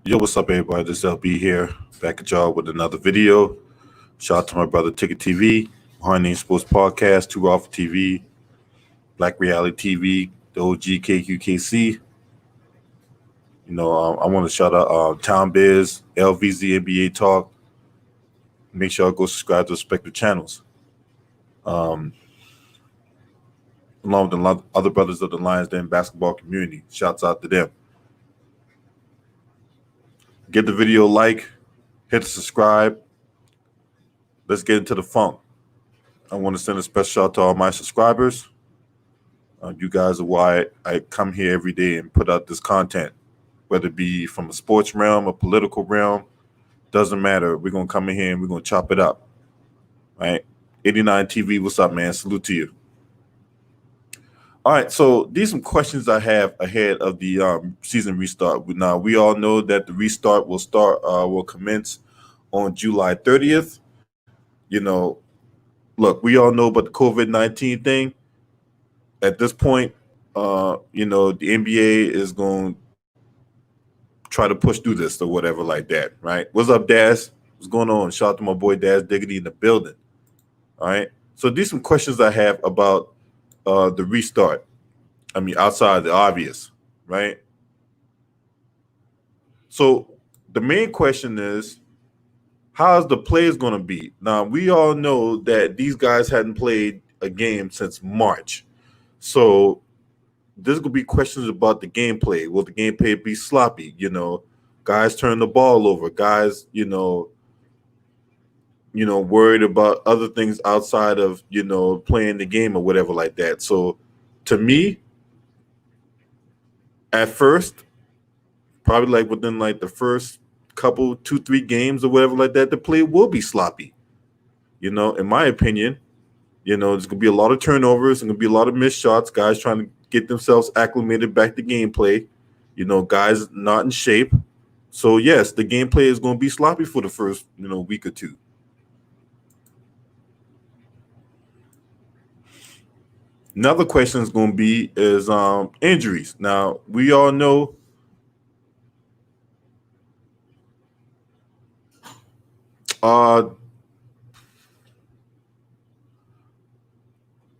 Yo, what's up, everybody? This is LB here, back at y'all with another video. Shout out to my brother Ticket TV, Behind Name Sports Podcast, Two Raw for TV, Black Reality TV, the OG KQKC. I want to shout out Town Biz, LVZ NBA Talk. Make sure y'all go subscribe to respective channels. Along with a lot of other brothers of the Lions Den basketball community. Shouts out to them. Give the video a like, hit the subscribe. Let's get into the funk. I want to send a special shout out to all my subscribers. You guys are why I come here every day and put out this content, whether it be from a sports realm, a political realm, doesn't matter. We're going to come in here and we're going to chop it up, right? 89 TV, what's up, man? Salute to you. All right, so these are some questions I have ahead of the season restart. Now, we all know that the restart will commence on July 30th. Look, we all know about the COVID-19 thing. At this point, the NBA is going to try to push through this or whatever like that, right? What's up, Daz? What's going on? Shout out to my boy Daz Diggity in the building. All right. So these are some questions I have about the restart. I mean, outside the obvious, right? So the main question is, how's the players going to be? Now, we all know that these guys hadn't played a game since March. So there's going to be questions about the gameplay. Will the gameplay be sloppy? Guys turn the ball over. Guys, worried about other things outside of, playing the game or whatever like that. So to me, at first, probably like within like the first couple, 2-3 games or whatever like that, the play will be sloppy. In my opinion, there's going to be a lot of turnovers. There's going to be a lot of missed shots, guys trying to get themselves acclimated back to gameplay, guys not in shape. So, yes, the gameplay is going to be sloppy for the first, week or two. Another question is going to be is injuries. Now, we all know I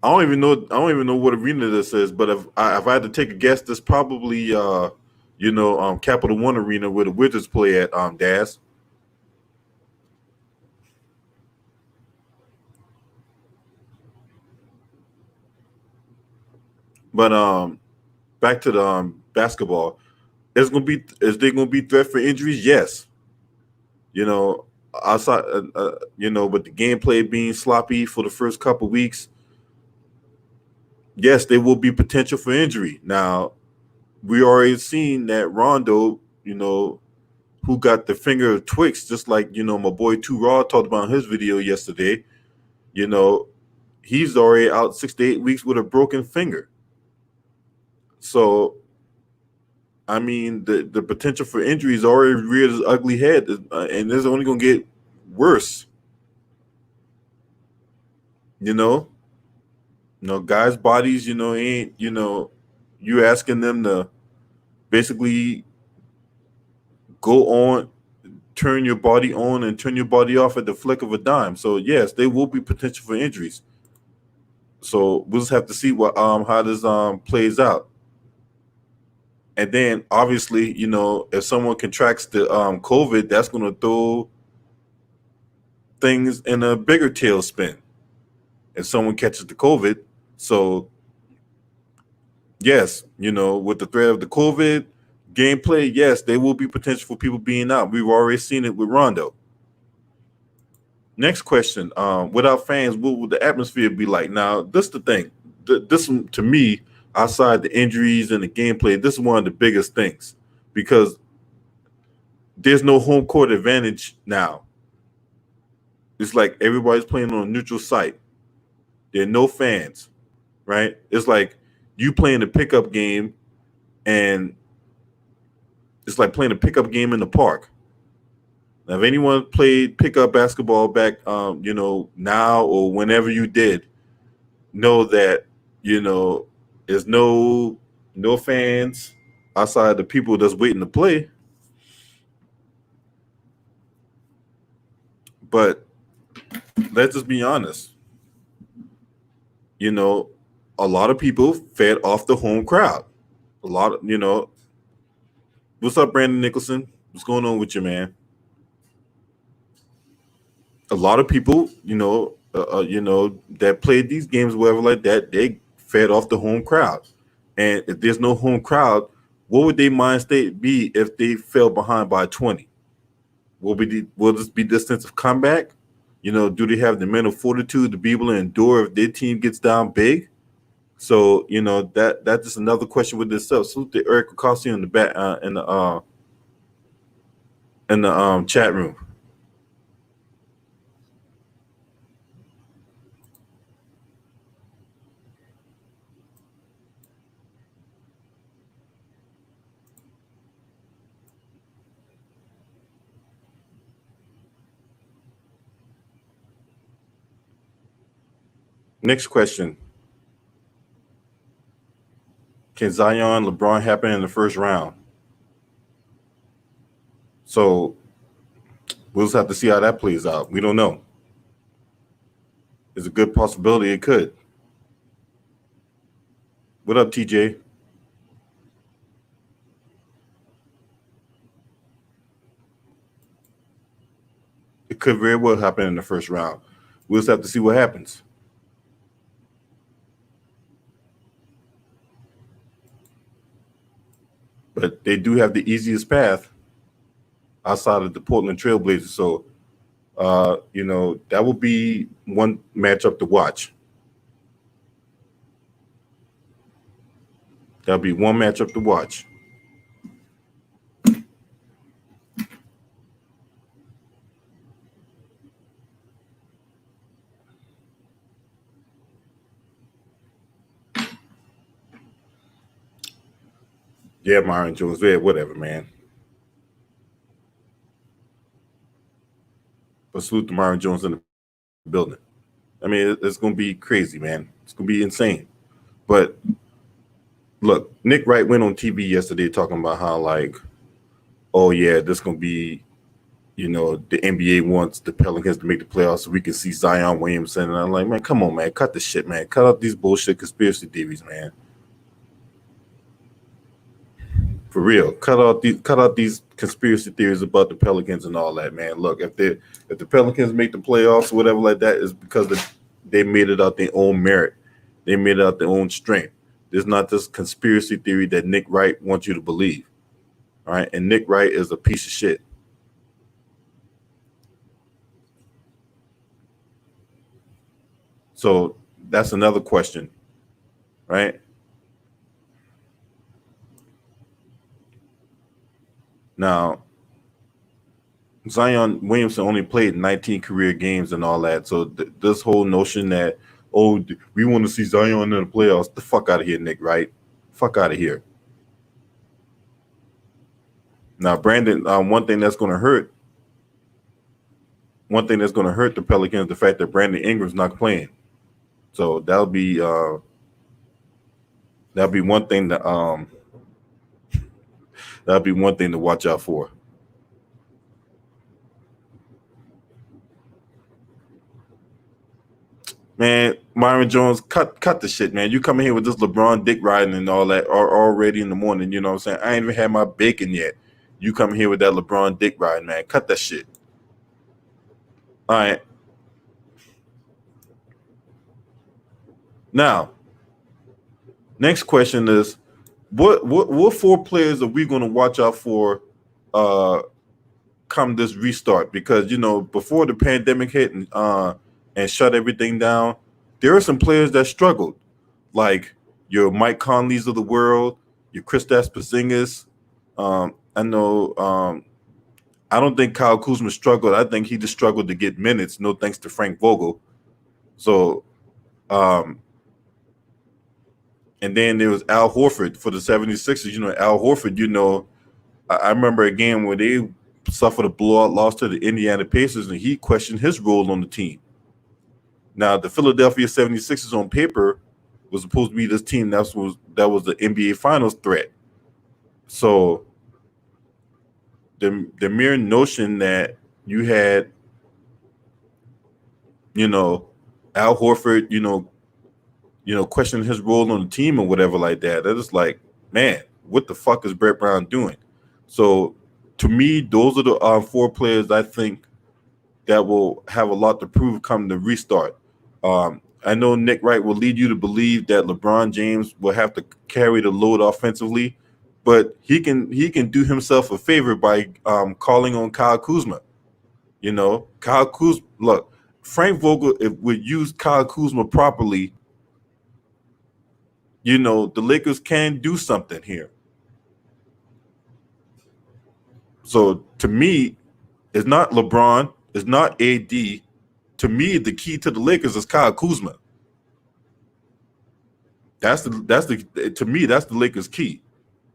don't even know what arena this is, but if I had to take a guess, this probably Capital One Arena where the Wizards play at, Daz. But back to the basketball. Is there gonna be threat for injuries? Yes. Outside with the gameplay being sloppy for the first couple weeks, yes, there will be potential for injury. Now, we already seen that Rondo, who got the finger of Twix, just like, my boy Too Raw talked about in his video yesterday, he's already out 6 to 8 weeks with a broken finger. So, I mean, the potential for injury is already reared its ugly head, and it's only going to get worse. Guys' bodies, ain't, you asking them to basically go on, turn your body on and turn your body off at the flick of a dime. So, yes, there will be potential for injuries. So we'll just have to see what how this plays out. And then obviously, if someone contracts the COVID, that's going to throw things in a bigger tailspin. If someone catches the COVID, so yes, with the threat of the COVID gameplay, yes, there will be potential for people being out. We've already seen it with Rondo. Next question: without fans, what would the atmosphere be like? Now, this is the thing. This to me, outside the injuries and the gameplay, this is one of the biggest things because there's no home court advantage now. It's like everybody's playing on a neutral site. There are no fans, right? It's like you playing a pickup game, and it's like playing a pickup game in the park. Now, if anyone played pickup basketball back, now or whenever you did, know that there's no fans outside the people that's waiting to play. But let's just be honest. You know, a lot of people fed off the home crowd. A lot of what's up, Brandon Nicholson? What's going on with you, man? A lot of people, that played these games, whatever like that, they fed off the home crowd. And if there's no home crowd, what would their mind state be if they fell behind by 20? Will this be this sense of comeback? Do they have the mental fortitude to be able to endure if their team gets down big? So that's just another question with itself. Salute to Eric Ricossi in the back in the chat room. Next question: can Zion LeBron happen in the first round? So we'll just have to see how that plays out. We don't know. It's a good possibility it could. What up, TJ? It could very well happen in the first round. We'll just have to see what happens. But they do have the easiest path outside of the Portland Trailblazers. So, that will be one matchup to watch. That'll be one matchup to watch. Yeah, Myron Jones. Yeah, whatever, man. But salute to Myron Jones in the building. I mean, it's going to be crazy, man. It's going to be insane. But look, Nick Wright went on TV yesterday talking about how, like, oh, yeah, this going to be, the NBA wants the Pelicans to make the playoffs so we can see Zion Williamson. And I'm like, man, come on, man. Cut the shit, man. Cut out these bullshit conspiracy theories, man. For real, cut out these conspiracy theories about the Pelicans and all that, man. Look, if the Pelicans make the playoffs or whatever like that, is because they made it out their own merit. They made it out their own strength. There's not this conspiracy theory that Nick Wright wants you to believe. All right, and Nick Wright is a piece of shit. So that's another question, right? Now, Zion Williamson only played 19 career games and all that. So this whole notion that, oh, we want to see Zion in the playoffs, the fuck out of here, Nick, right? Fuck out of here. Now, Brandon, one thing that's going to hurt the Pelicans, the fact that Brandon Ingram's not playing. So that'll be one thing to watch out for. Man, Myron Jones, cut the shit, man. You coming here with this LeBron dick riding and all that already in the morning, you know what I'm saying? I ain't even had my bacon yet. You coming here with that LeBron dick riding, man. Cut that shit. All right. Now, next question is what four players are we gonna watch out for come this restart? Because before the pandemic hit and shut everything down, there are some players that struggled, like your Mike Conleys of the world, your Kristaps Porzingis. I know. I don't think Kyle Kuzma struggled. I think he just struggled to get minutes. No thanks to Frank Vogel. So, and then there was Al Horford for the 76ers. Al Horford. I remember a game where they suffered a blowout loss to the Indiana Pacers, and he questioned his role on the team. Now, the Philadelphia 76ers on paper was supposed to be this team that was the NBA Finals threat. So, the mere notion that you had you know, Al Horford, questioning his role on the team or whatever like that. That is like, man, what the fuck is Brett Brown doing? So to me, those are the four players I think that will have a lot to prove come the restart. I know Nick Wright will lead you to believe that LeBron James will have to carry the load offensively, but he can do himself a favor by calling on Kyle Kuzma. Kyle Kuzma. Look, Frank Vogel if would use Kyle Kuzma properly. The Lakers can do something here. So to me, it's not LeBron, it's not AD. To me, the key to the Lakers is Kyle Kuzma. That's the to me that's the Lakers' key.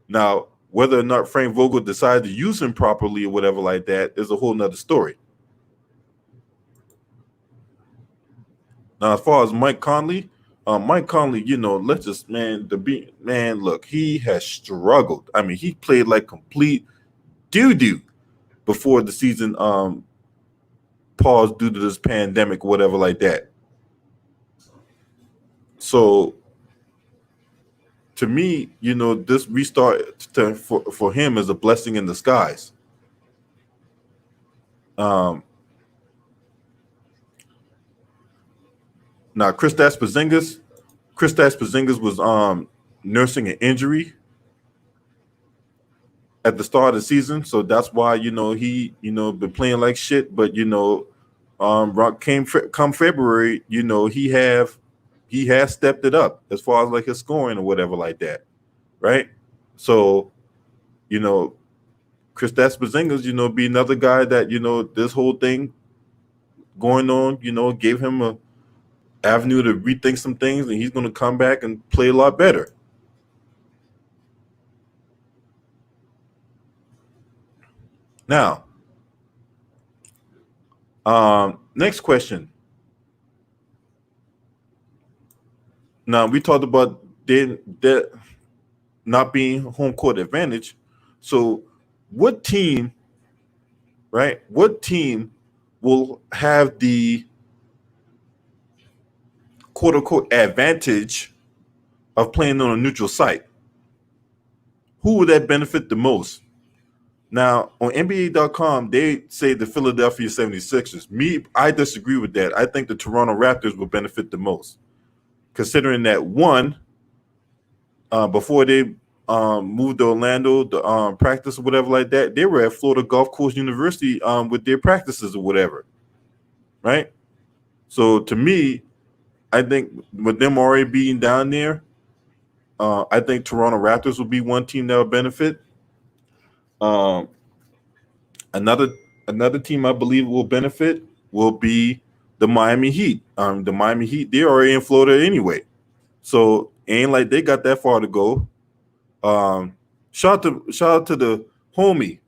Now, whether or not Frank Vogel decides to use him properly or whatever like that is a whole nother story. Now, as far as Mike Conley, let's just look, he has struggled. I mean, he played like complete doo doo before the season paused due to this pandemic, whatever like that. So to me, this restart for him is a blessing in disguise. Um, Now, Kristaps Porzingis was nursing an injury at the start of the season, so that's why he been playing like shit. But come February, he has stepped it up as far as like his scoring or whatever like that, right? So you know, Kristaps Porzingis, be another guy that this whole thing going on, gave him a avenue to rethink some things, and he's going to come back and play a lot better. Now, next question. Now we talked about that not being home court advantage. So, what team, right? What team will have the quote unquote advantage of playing on a neutral site? Who would that benefit the most? Now, on NBA.com, they say the Philadelphia 76ers. I disagree with that. I think the Toronto Raptors will benefit the most, considering that one, before they moved to Orlando to practice or whatever like that, they were at Florida Gulf Coast University with their practices or whatever, right? So to me, I think with them already being down there, I think Toronto Raptors will be one team that will benefit. Um, another another team I believe will benefit will be the Miami Heat. The Miami Heat, they're already in Florida anyway, so ain't like they got that far to go. Um, shout out to the homie,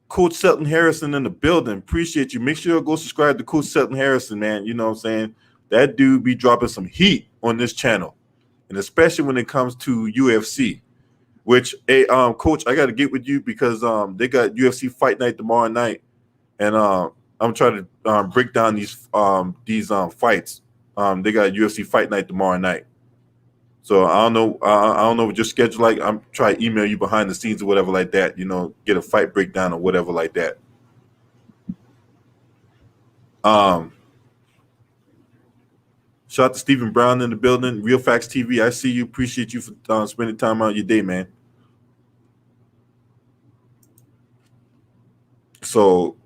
Coach Selton Harrison in the building. Appreciate you. Make sure you go subscribe to Coach Selton Harrison, man. You know what I'm saying? That dude be dropping some heat on this channel, and especially when it comes to UFC. Which, hey, Coach, I got to get with you because they got UFC Fight Night tomorrow night, and I'm trying to break down these fights. They got UFC Fight Night tomorrow night. So I don't know. I don't know what your schedule like. I'm trying to email you behind the scenes or whatever like that. Get a fight breakdown or whatever like that. Um, Shout out to Stephen Brown in the building. Real Facts TV. I see you. Appreciate you for spending time out your day, man. So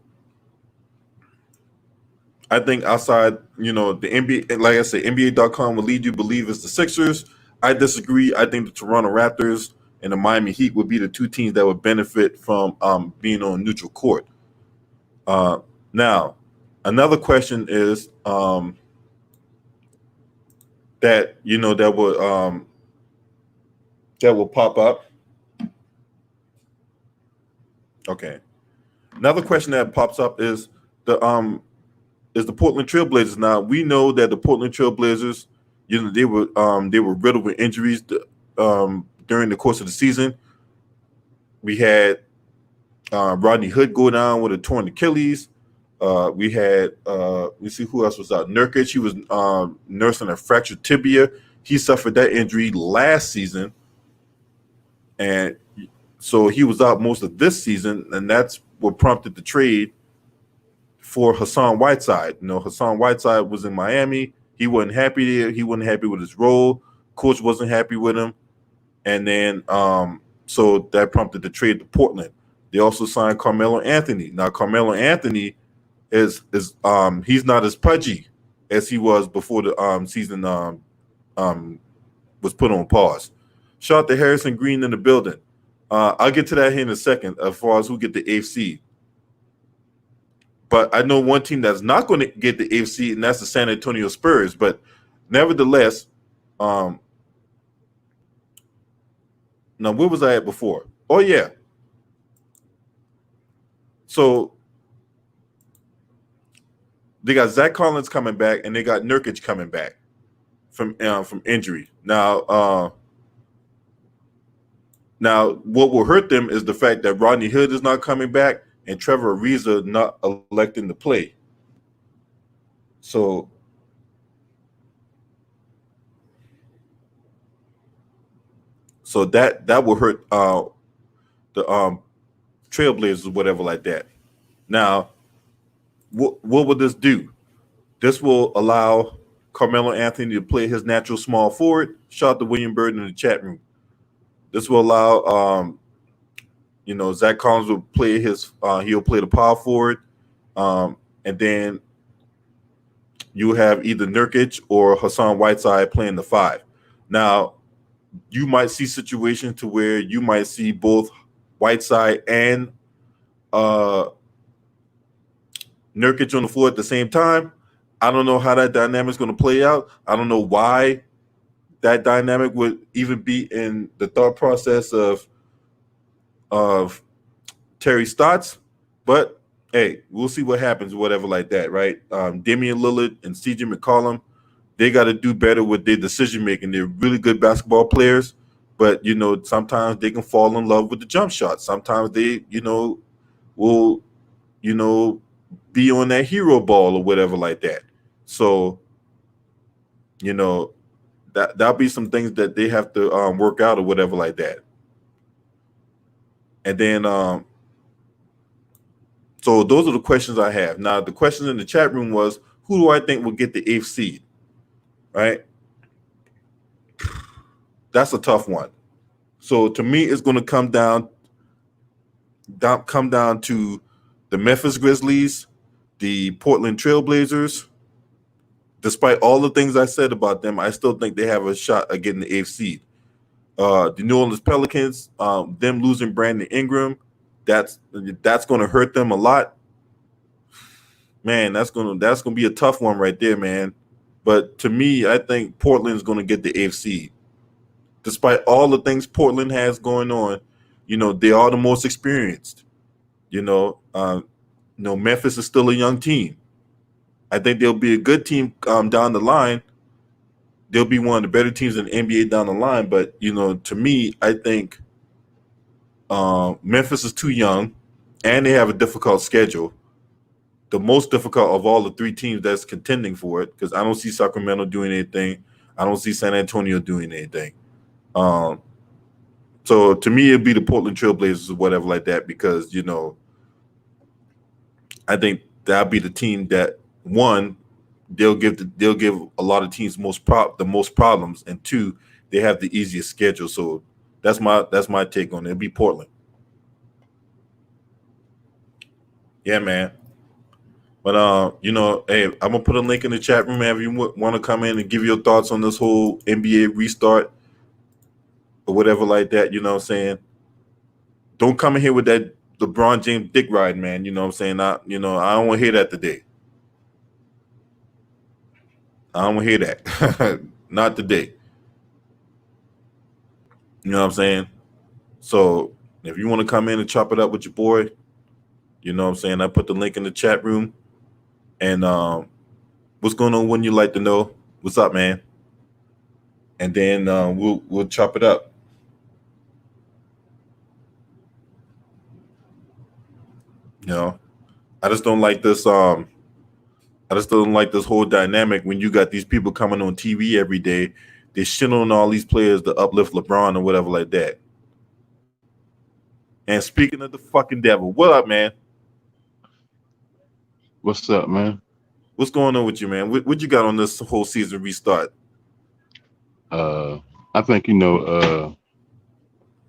I think outside, the NBA, like I said, NBA.com will lead you believe it's the Sixers. I disagree. I think the Toronto Raptors and the Miami Heat would be the two teams that would benefit from being on neutral court. Now, another question is that will pop up. Okay. Another question that pops up is the Portland Trailblazers. Now we know that the Portland Trailblazers, they were riddled with injuries during the course of the season. We had Rodney Hood go down with a torn Achilles. We had we see who else was out. Nurkic, he was nursing a fractured tibia. He suffered that injury last season, and so he was out most of this season, and that's what prompted the trade for Hassan Whiteside. You know, Hassan Whiteside was in Miami. He wasn't happy there. He wasn't happy with his role. Coach wasn't happy with him, and then so that prompted the trade to Portland. They also signed Carmelo Anthony. Now Carmelo Anthony is he's not as pudgy as he was before the season um was put on pause. Shout out to Harrison Green in the building. I'll get to that here in a second as far as who get the eighth seed. But I know one team that's not going to get the eighth seed, and that's the San Antonio Spurs. But nevertheless, now where was I at before? Oh yeah. So they got Zach Collins coming back, and they got Nurkic coming back from injury. Now, what will hurt them is the fact that Rodney Hood is not coming back and Trevor Ariza not electing to play. So that will hurt the Trailblazers or whatever like that. Now, what will this do? This will allow Carmelo Anthony to play his natural small forward. Shout out to William Bird in the chat room. This will allow Zach Collins will play he'll play the power forward, and then you have either Nurkic or Hassan Whiteside playing the five. Now, you might see situations to where you might see both Whiteside and Nurkic on the floor at the same time. I don't know how that dynamic is going to play out. I don't know why that dynamic would even be in the thought process of Terry Stotts, but hey, we'll see what happens, whatever like that, right? Damian Lillard and CJ McCollum, they got to do better with their decision making. They're really good basketball players, but sometimes they can fall in love with the jump shot. Sometimes they, will, be on that hero ball or whatever like that. So, that'll be some things that they have to work out or whatever like that. And then so those are the questions I have. Now, the question in the chat room was, who do I think will get the eighth seed? Right? That's a tough one. So to me, it's going to come down to the Memphis Grizzlies, the Portland Trailblazers. Despite all the things I said about them, I still think they have a shot at getting the eighth seed. The New Orleans Pelicans, them losing Brandon Ingram, that's going to hurt them a lot. Man, that's gonna be a tough one right there, man. But to me, I think Portland's going to get the eighth seed. Despite all the things Portland has going on, they are the most experienced. Memphis is still a young team. I think they'll be a good team down the line. They'll be one of the better teams in the NBA down the line. But, to me, I think Memphis is too young, and they have a difficult schedule. The most difficult of all the three teams that's contending for it, because I don't see Sacramento doing anything. I don't see San Antonio doing anything. So to me, it'd be the Portland Trailblazers or whatever like that, because, I think that'll be the team that, one, they'll give a lot of teams the most problems, and two, they have the easiest schedule. So that's my take on it. It'll be Portland. Yeah, man. But hey, I'm gonna put a link in the chat room if you want to come in and give your thoughts on this whole NBA restart or whatever like that. You know what I'm saying? Don't come in here with that LeBron James dick ride, man. You know what I'm saying? I don't want to hear that today. I don't want to hear that. Not today. You know what I'm saying? So if you want to come in and chop it up with your boy, you know what I'm saying? I put the link in the chat room. And what's going on? Wouldn't you like to know? What's up, man? And then we'll chop it up. I just don't like this. I just don't like this whole dynamic when you got these people coming on TV every day. They shit on all these players to uplift LeBron or whatever like that. And speaking of the fucking devil, what up, man? What's up, man? What's going on with you, man? What you got on this whole season restart? I think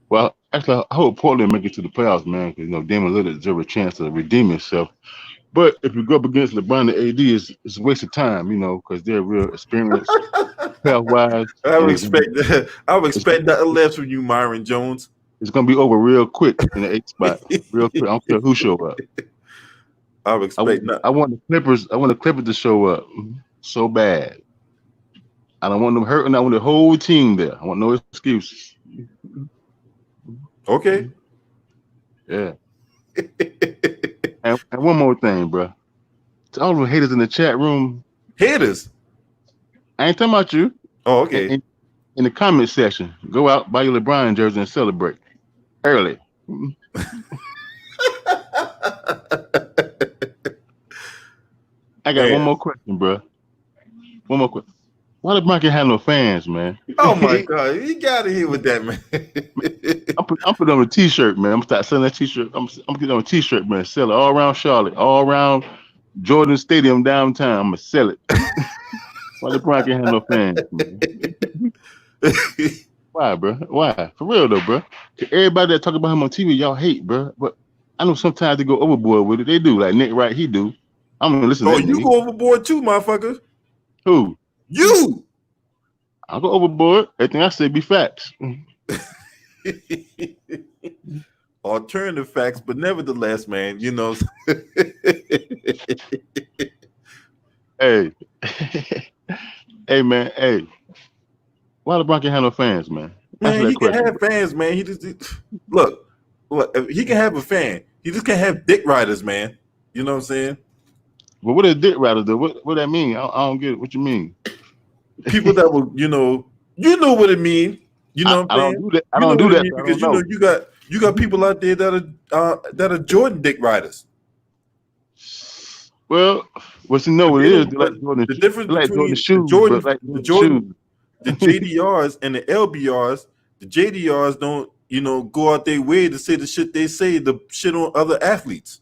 well, actually, I hope Portland make it to the playoffs, man. Because Damian Lillard deserves a chance to redeem himself. But if you go up against LeBron and AD, it's a waste of time, because they're real experienced, playoff wise, I would and expect that. I would expect nothing less from you, Myron Jones. it's gonna be over real quick in the 8th spot, real quick. I don't care who show up. I would expect nothing. I want the Clippers. I want the Clippers to show up so bad. I don't want them hurting. I want the whole team there. I want no excuses. Okay. Yeah. and one more thing, bro. To all the haters in the chat room. Haters? I ain't talking about you. Oh, okay. In the comment section, go out, buy your LeBron jersey, and celebrate early. I got one more question, bro. One more question. Why LeBron can't have no fans, man? Oh my God, you gotta hear with that, man. I'm putting on a T-shirt, man. I'm start selling that T-shirt. I'm getting on a T-shirt, man. Sell it all around Charlotte, all around Jordan Stadium downtown. I'm gonna sell it. Why LeBron can't have no fans, man? Why, bro? Why? For real though, bro. Everybody that talk about him on TV, y'all hate, bro. But I know sometimes they go overboard with it. They do, like Nick Wright, he do. I'm gonna listen. Oh, you go overboard too, motherfucker. Who? You. I'll go overboard. Everything I say be facts. Alternative facts, but nevertheless, man, Hey. Hey, man. Hey. Why LeBron can't have no fans, man? Man, he can have fans, man. He just look. He can have a fan. He just can't have dick riders, man. You know what I'm saying? Well, what is dick riders though? What that mean? I don't get it. What you mean? People that will, you know what it means. You know what I'm saying? I don't do that. I don't do that because you got people out there that are Jordan dick riders. Well, what you know what it is? The difference between the JDRs and the LBRs. The JDRs don't go out their way to say the shit they say, the shit on other athletes.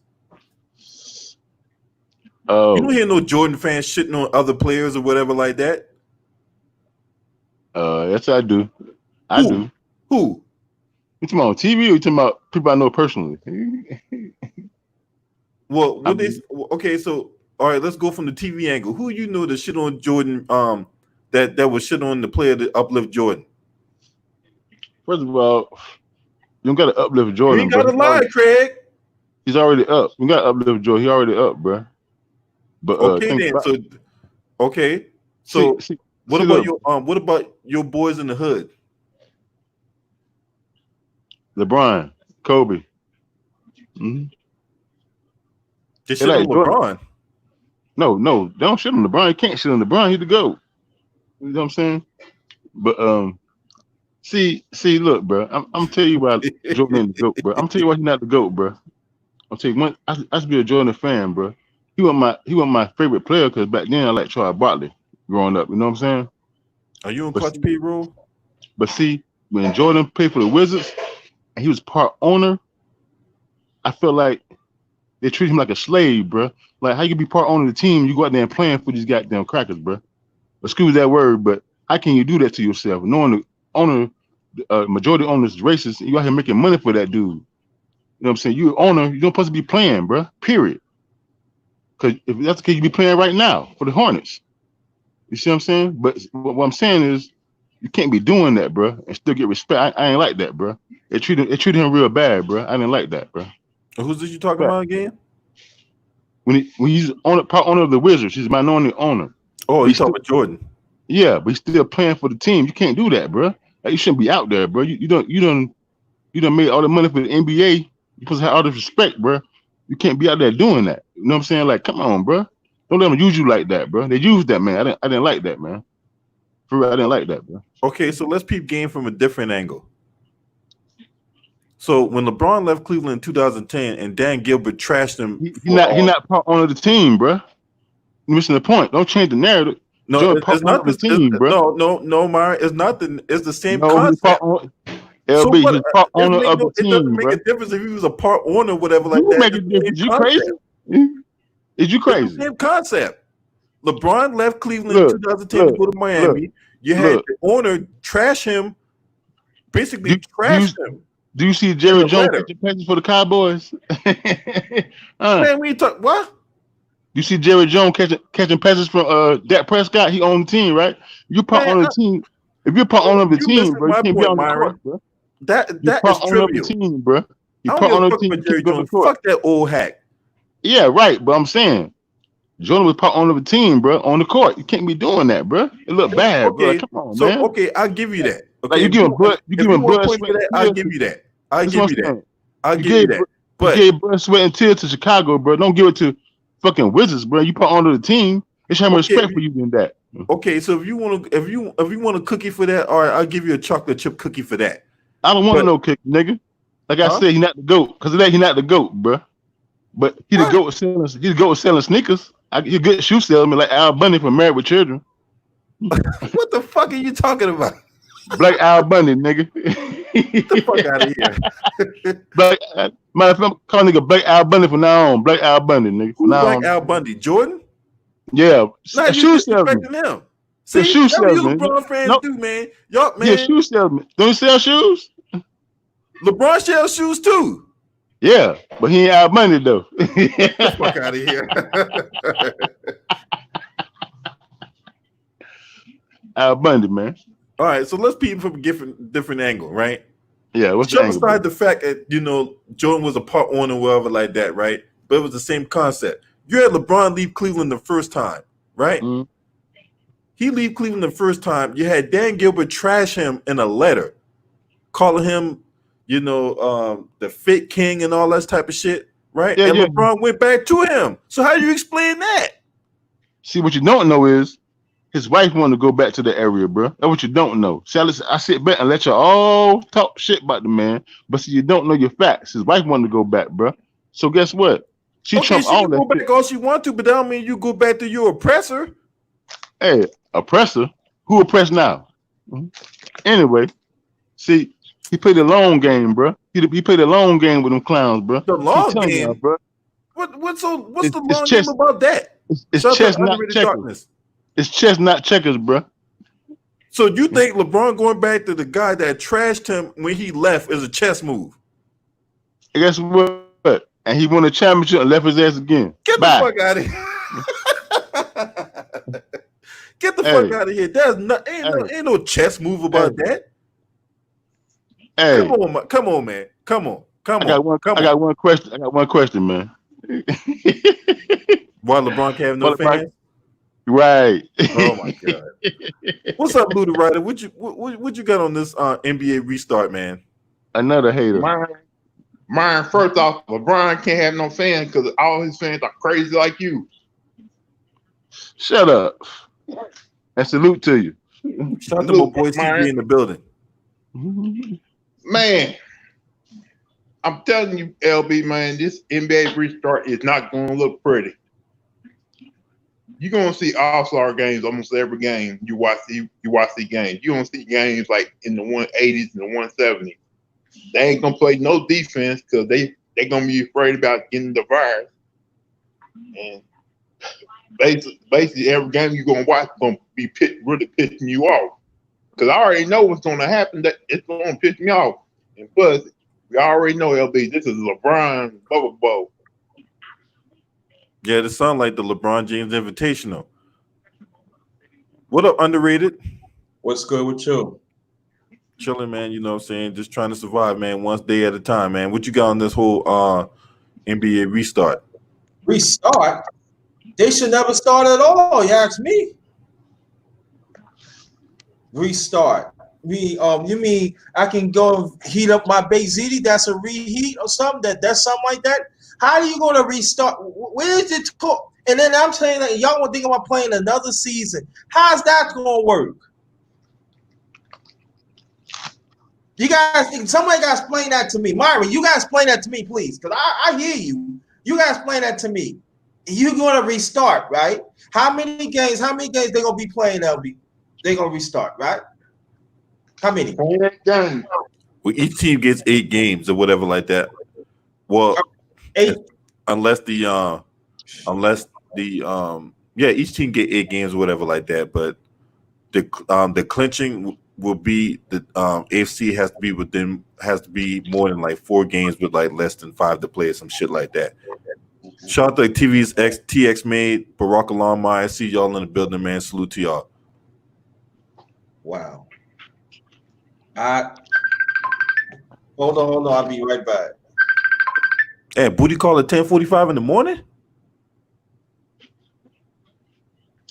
Oh, you don't hear no Jordan fans shitting on other players or whatever like that. Yes, I do. I do. Who? You talking about TV or you talking about people I know personally? Well, okay, so all right, let's go from the TV angle. Who you know that shit on Jordan? That was shit on the player to uplift Jordan. First of all, you don't got to uplift Jordan. You ain't got to lie, Craig. He's already up. You got to uplift Jordan. He already up, bro. But okay then. So what about your boys in the hood? LeBron, Kobe. Mm-hmm. They shit on LeBron. No, they don't shit on LeBron. You can't shit on LeBron. He's the GOAT. You know what I'm saying? But see, look, bro. I'm tell you why Jordan ain't the GOAT, bro. I'm tell you why he's not the GOAT, bro. I'll tell you, I used to be a Jordan fan, bro. He was my favorite player because back then I liked Charles Barkley growing up. You know what I'm saying? Are you in Clutch P role? But see, when Jordan played for the Wizards and he was part owner, I felt like they treat him like a slave, bro. Like, how you be part owner of the team, you go out there and playing for these goddamn crackers, bro. Excuse that word, but how can you do that to yourself? Knowing the owner, majority owner is racist, you out here making money for that dude. You know what I'm saying? You owner, you don't supposed to be playing, bro. Period. Because if that's the case, you be playing right now for the Hornets. You see what I'm saying? But what I'm saying is, you can't be doing that, bro, and still get respect. I ain't like that, bro. It treated him real bad, bro. I didn't like that, bro. Who's this you talking about again? When he's part owner of the Wizards, he's a minority owner. Oh, he's talking about Jordan. Yeah, but he's still playing for the team. You can't do that, bro. Like, you shouldn't be out there, bro. You done made all the money for the NBA. You supposed to have all this respect, bro. You can't be out there doing that. You know what I'm saying? Like, come on, bro. Don't let them use you like that, bro. They used that, man. I didn't like that, man. For real, I didn't like that, bro. Okay, so let's peep game from a different angle. So when LeBron left Cleveland in 2010 and Dan Gilbert trashed him He not part owner of the team, bro. You're missing the point. Don't change the narrative. no, Jordan part it's owner not of the this. It's, team, bro. no, Myron. It's not the. It's the same No, he's part concept. owner. So LB, what? he's part owner of the It doesn't team, make bro. a difference if he was a part owner, whatever like You that. make a It's the same difference. You concept. crazy? Is you It's the crazy? same concept. LeBron left Cleveland in Look, 2010 to go to look. Miami. You had Look. the owner trash him, basically Do trash him do you see in Jerry the Jones letter. catching passes for the Cowboys? Man, we talk what? You see Jerry Jones catching passes from Dak Prescott? He on the team, right? You part Man, owner of the team. If you're part owner of the you team, missing bro, you my can't be point, on the Myron. court, bro. That You part is owner of the trivial. team, bro. You I don't part give owner a of the fuck team. about You Jerry can't go to the Jones. court. Fuck that old hack. Yeah, right. But I'm saying Jordan was part owner of the team, bro, on the court. You can't be doing that, bro. It look bad, bro. Like, Okay, come on, so man. okay, I'll give you that. Like Okay, you giving blood, you if you giving want to blood, point sweat, to that, and I'll tears. give you that. I'll That's give what you I'm that. saying. I'll You give you gave, that. you But gave blood, sweat, and tears to Chicago, bro. Don't give it to fucking Wizards, bro. You part owner of the team. They should have more okay, respect for you than that. okay, so if you want a cookie for that, all right, I'll give you a chocolate chip cookie for that. I don't want But no kick, nigga. Like I huh? said, he not the GOAT. Because of that, he not the GOAT, bro. But he the What? GOAT with selling sneakers. He a good shoe salesman like Al Bundy from Married with Children. What the fuck are you talking about? Black Al Bundy, nigga. Get the fuck out of here. Black, matter of fact, I'm calling nigga Black Al Bundy from now on. Black Al Bundy, nigga. From Who's now Black on. Al Bundy? Jordan? Yeah. Nah, A you shoe salesman. disrespecting him. A See, shoe that's what you salesman. LeBron fans Nope. do, man. Y'all, He a man. shoe salesman. Don't he sell shoes? LeBron sells shoes too. Yeah, but he ain't Al Bundy though. Get the fuck out of here. Al Bundy, man. All right, so let's peep from a different angle, right? Yeah, what's the Jump angle? aside the fact that Jordan was a part owner, whatever like that, right? But it was the same concept. You had LeBron leave Cleveland the first time, right? Mm-hmm. He leave Cleveland the first time. You had Dan Gilbert trash him in a letter, calling him, the fit king and all that type of shit, right? Yeah, and yeah. LeBron went back to him. So how do you explain that? See, what you don't know is his wife wanted to go back to the area, bro. That's what you don't know. See, I sit back and let you all talk shit about the man, but see, you don't know your facts. His wife wanted to go back, bro. So guess what? She Okay, trumped she all can that go shit. back all she want to, but that don't mean you go back to your oppressor. Hey, oppressor? Who oppressed now? Anyway, see, he played the long game, bro. He played the long game with them clowns, bro. The long Y'all, game, bro. What's the It's long chess. game about that? It's Shut chess, the not underrated checkers. darkness. It's chess, not checkers, bro. So you think LeBron going back to the guy that trashed him when he left is a chess move? And guess what? And he won a championship and left his ass again. Get Bye. the fuck out of here. Get the fuck out of here. There's ain't no chess move about that. Hey, Come on, man. Come on. I got one question, man. Why LeBron can't have no fans? Right. Oh my god. What's up, Luda Ryder? What you got on this NBA restart, man? Another hater. Mine, first off, LeBron can't have no fans because all his fans are crazy like you. Shut up. And salute to you. Shout out to my boy CB in the building. Man, I'm telling you, LB, man, this NBA restart is not going to look pretty. You're going to see all-star games almost every game you watch the games. You're going to see games like in the 180s and the 170s. They ain't going to play no defense because they going to be afraid about getting the virus. And basically every game you're going to watch is going to be really pissing you off. Because I already know what's going to happen. That it's going to piss me off. And plus, we already know, LB, this is LeBron Bubble Bowl. Yeah, this sounds like the LeBron James Invitational. What up, underrated? What's good with you? Chilling, man. You know what I'm saying? Just trying to survive, man, one day at a time, man. What you got on this whole NBA restart? Restart? They should never start at all, you ask me. Restart. You mean I can go heat up my Bay Ziti? That's a reheat or something? That's something like that? How are you going to restart? Where is it? And then I'm saying that y'all want to think about playing another season. How's that going to work? You guys, somebody got to explain that to me. Myron, you got to explain that to me, please, because I hear you. You got to explain that to me. You're going to restart, right? How many games they going to be playing, LB? They're going to restart, right? How many? Game. Well, each team gets 8 games or whatever like that. Well, 8. unless the yeah, each team get 8 games or whatever like that. But the clinching will be the AFC has to be more than like 4 games with like less than 5 to play or some shit like that. Shout out to TV's TX made Barack Alama. I see y'all in the building, man. Salute to y'all. Wow. Hold on. I'll be right back. Hey, booty call at 10:45 in the morning.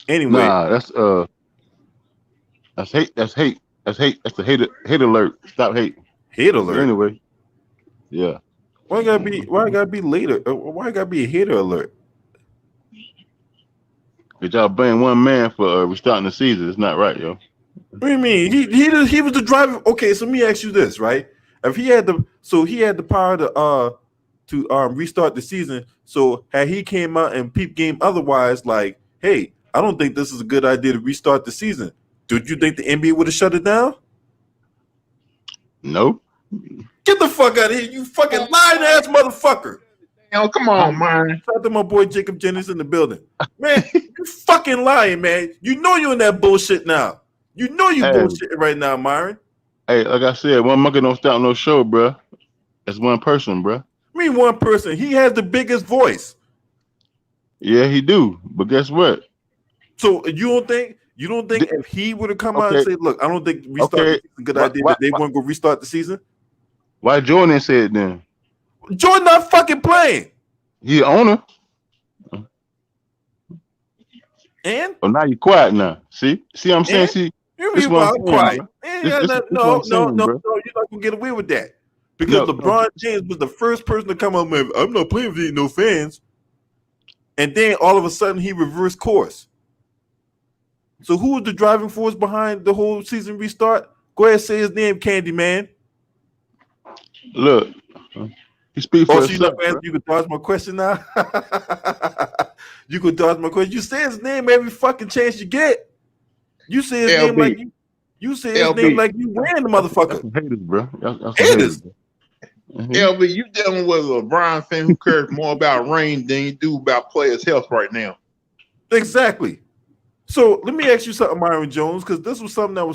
Anyway, Nah, that's hate. That's hate. That's hate. That's the hate alert. Stop hate. hate alert. Anyway, yeah. Why it gotta be later? Why it gotta be a hater alert? But y'all blame one man for restarting the season. It's not right, yo. What do you mean? He was the driver. Okay, so let me ask you this, right? If he had the power to restart the season. So had he came out and peep game otherwise, like, hey, I don't think this is a good idea to restart the season. Did you think the NBA would have shut it down? Nope. Get the fuck out of here, you fucking lying ass motherfucker. Yo, come on, man. Shout out to my boy Jacob Jennings in the building. Man, you fucking lying, man. You know you're in that bullshit now. You know you bullshitting right now, Myron. Hey, like I said, one monkey don't stop no show, bro. That's one person, bro. I mean, one person. He has the biggest voice. Yeah, he do. But guess what? So you don't think if he would have come out and said, "Look, I don't think restart the season is a good idea," that they won't go restart the season? Why Jordan said it then? Jordan not fucking playing. He the owner. And Oh, now you quiet now. See what I'm saying? See, you this mean what why I'm I'm saying, quiet? bro. Yeah, This no, what I'm saying, bro. you're not gonna get away with that because LeBron James was the first person to come up with, "I'm not playing with no fans," and then all of a sudden he reversed course. So who was the driving force behind the whole season restart? Go ahead, say his name, Candyman. Look, he speak for himself. You could dodge my question now. You could dodge my question. You say his name every fucking chance you get. You say his name like you say his name like you ran the motherfucker. That's haters, bro. That's Haters. LB, you dealing with a LeBron fan who cares more about rain than you do about players' health right now. Exactly. So let me ask you something, Myron Jones, because this was something that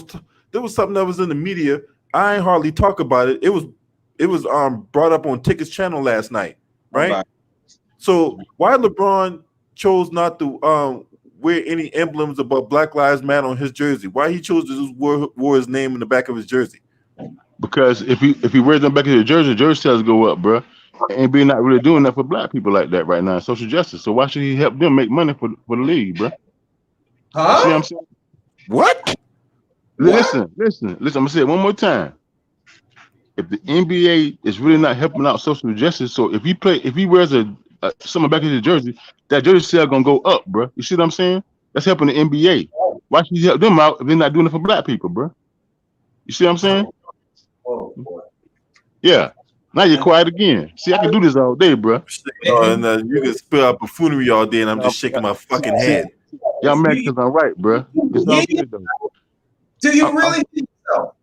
was in the media. I ain't hardly talk about it. It was brought up on Tickets Channel last night, right? So why LeBron chose not to wear any emblems about Black Lives Matter on his jersey? Why he chose to just wore his name in the back of his jersey? Because if he wears them back in the jersey sales go up, bro. And be not really doing that for black people like that right now, social justice. So why should he help them make money for the league, bro? Huh? You see what I'm saying? What? Listen. I'm gonna say it one more time. If the NBA is really not helping out social justice, so if he wears something back in his jersey, that jersey sale gonna go up, bro. You see what I'm saying? That's helping the NBA. Why should he help them out if they're not doing it for black people, bro? You see what I'm saying? Oh, boy. Yeah. Now you're quiet again. See, I can do this all day, bro. And you can spill out buffoonery all day, and I'm just shaking my fucking head. Y'all mad because I'm right, bro. It's all good though. Do you really think so?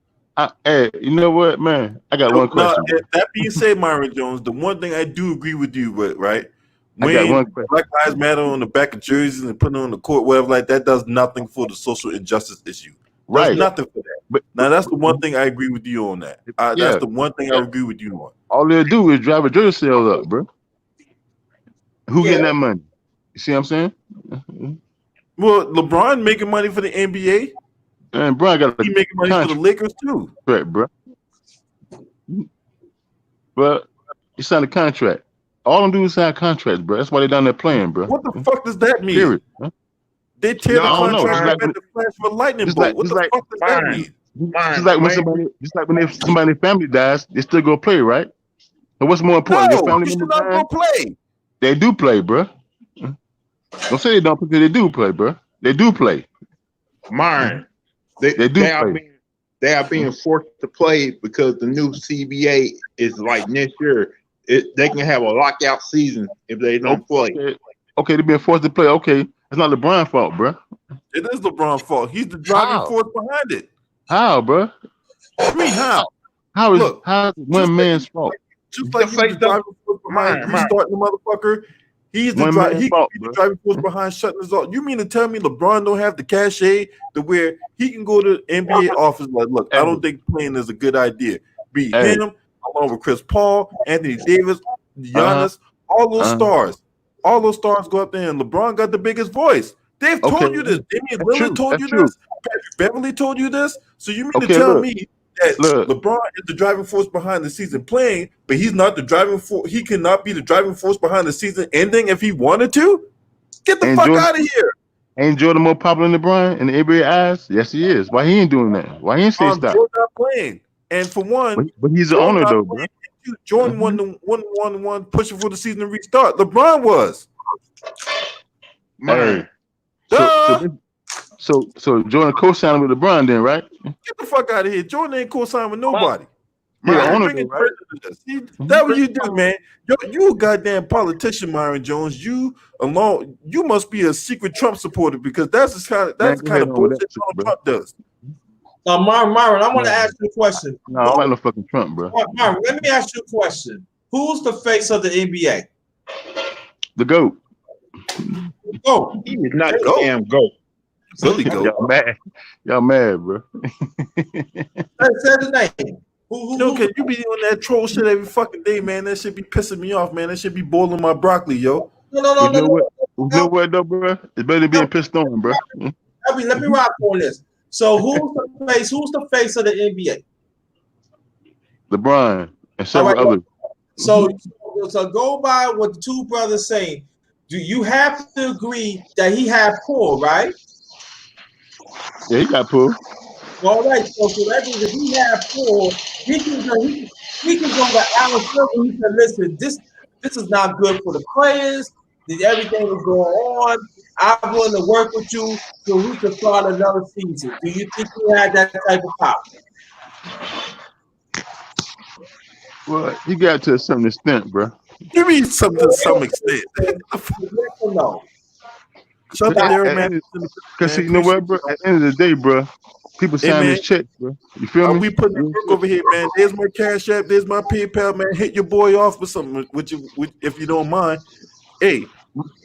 Hey, you know what, man? I got one question. That being said, Myron Jones, the one thing I do agree with you with, right? I got When one question. Black Lives Matter on the back of jerseys and putting on the court, whatever like that, does nothing for the social injustice issue. Does nothing for that. But now that's the one thing I agree with you on that. That's the one thing I agree with you on. All they'll do is drive a jersey sales up, bro. Who getting that money? You see what I'm saying? Well, LeBron making money for the NBA. And Brian got he making money for the Lakers too. Right, bro. But he signed a contract. All I'm doing is sign contracts, bro. That's why they're down there playing, bro. What the fuck does that mean? Period. Huh? They tear the contract at the flash of a lightning bolt. What the fuck does that mean? Just like when somebody in their family dies, they still go play, right? So what's more important? No, your family you should member not go play. They do play, bro. Don't say they don't because they do play, bro. They do play. Myron, they do play. They are being forced to play because the new CBA is like next year. They can have a lockout season if they don't play. Okay, they're being forced to play. Okay, it's not LeBron's fault, bro. It is LeBron's fault. He's the driving force behind it. How, bro? What do you mean how? How is one man's fault? Just like he's the driving force behind restarting the motherfucker. He's the driving force behind shutting us off. You mean to tell me LeBron don't have the cachet to where he can go to the NBA office like, look, I don't think playing is a good idea. Be him along with Chris Paul, Anthony Davis, Giannis, all those stars. All those stars go up there, and LeBron got the biggest voice. They've told you this. Damian Lillard told you this. Patrick Beverly told you this. So you mean to tell me that LeBron is the driving force behind the season playing, but he's not the driving force. He cannot be the driving force behind the season ending if he wanted to. Get the fuck out of here. Ain't Jordan more popular than LeBron in the NBA eyes? Yes, he is. Why he ain't doing that? Why he ain't say stop? Jordan not playing, and for one, but he's the owner though, bro. Jordan won the one pushing for the season to restart. LeBron was. Man. So Jordan co-signed with LeBron then, right? Get the fuck out of here. Jordan ain't co-signed with nobody. Right? That's what you do, man. You a goddamn politician, Myron Jones. You alone. You must be a secret Trump supporter because that's the kind of bullshit Trump does. Myron, I want to ask you a question. No, I don't like no fucking Trump, bro. Myron, let me ask you a question. Who's the face of the NBA? The GOAT. Oh, he is not the damn GOAT. Billy GOAT. Y'all mad, bro. Say the name. Yo, can you be on that troll shit every fucking day, man? That shit be pissing me off, man. That shit be boiling my broccoli, yo. No. You know what, though, bro? It's better than being pissed on, bro. Let me rock on this. So who's the face of the NBA? LeBron and several others. So go by what the two brothers saying. Do you have to agree that he had pull, right? Yeah, he got pull. All right. So that means if he had pull, he can go to Alan Silver and he said, listen, this is not good for the players. Everything is going on. I'm willing to work with you so we can start another season. Do you think he had that type of power? Well, he got to a certain extent, bro. You mean something to some extent? No. Because you know what, bro? At the end of the day, bro, people sign this check, bro. You feel me? We putting the work over here, man. There's my Cash App. There's my PayPal, man. Hit your boy off with something, if you don't mind. Hey,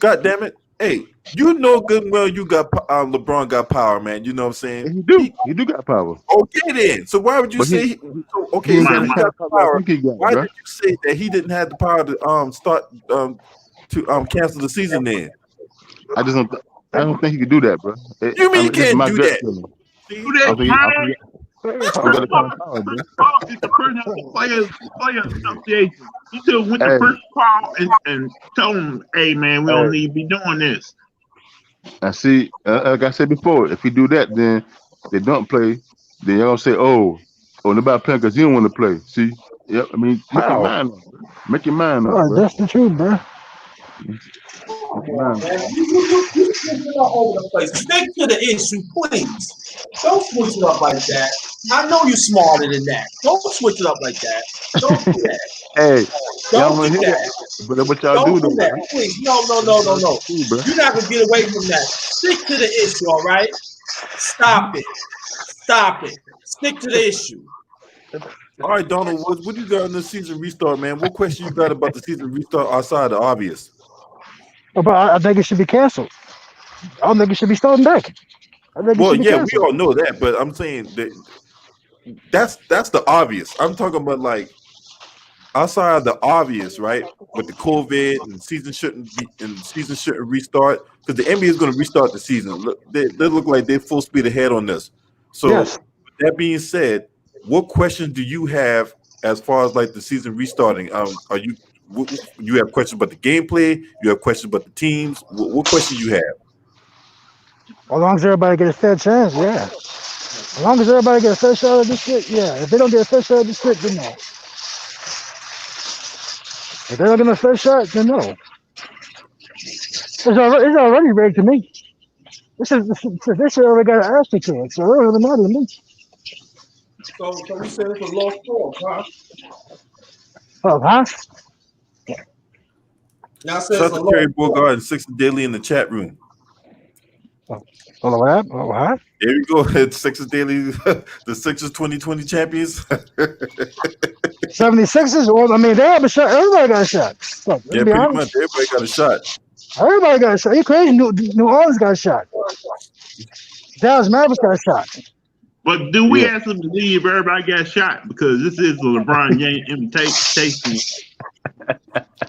God damn it. Hey, you know good and well you got LeBron got power, man. You know what I'm saying? He do got power. Okay then. So why would you say he got power? Why did you say that he didn't have the power to start to cancel the season then? I don't think he could do that, bro. You mean he can't do that? It's the president of the Players Association. He just went to first call and told him, hey, man, we don't need to be doing this. I see, like I said before, if he do that, then they don't play. Then y'all say, oh, nobody playing because you don't want to play. See? Yeah, I mean, make your mind up, bro. Make your mind up, bro. That's the truth, bro. You all over the place. Stick to the issue, please. Don't switch it up like that. I know you're smarter than that. Don't switch it up like that. Don't do that. Hey, don't do that. But what y'all don't do, that. Please, no. You're not gonna get away from that. Stick to the issue, all right? Stop it. Stick to the issue. All right, Donald, what you got on the season restart, man? What question you got about the season restart outside the obvious? But I think it should be canceled. I don't think it should be starting back. Well, yeah, we all know that, but I'm saying that's the obvious. I'm talking about like outside of the obvious, right? With the COVID and season shouldn't restart because the NBA is going to restart the season. Look, they look like they're full speed ahead on this. So yes. That being said, what questions do you have as far as like the season restarting? You have questions about the gameplay? You have questions about the teams? What questions you have? As long as everybody gets a fair chance, yeah. As long as everybody gets a fair shot at this shit, yeah. If they don't get a fair shot at this shit, then no. If they don't get a fair shot, then no. It's already rigged to me. This shit already got an answer to it, so it doesn't really matter to me. So we said it's a lost cause, huh? Oh, huh? Now I said Shout it's out a to Terry lost cause. Bogard and Six Daily in the chat room. Oh, what happened? Oh, what? There we go. It's Sixers Daily, the Sixers 2020 champions. 76ers? Well, I mean, they have a shot. Everybody got a shot. Look, let's Yeah, be pretty honest. much. Everybody got a shot. Everybody got a shot. You crazy? New Orleans got a shot. Dallas Mavericks got a shot. But do we Yeah. actually believe everybody got shot? Because this is a LeBron James invitation.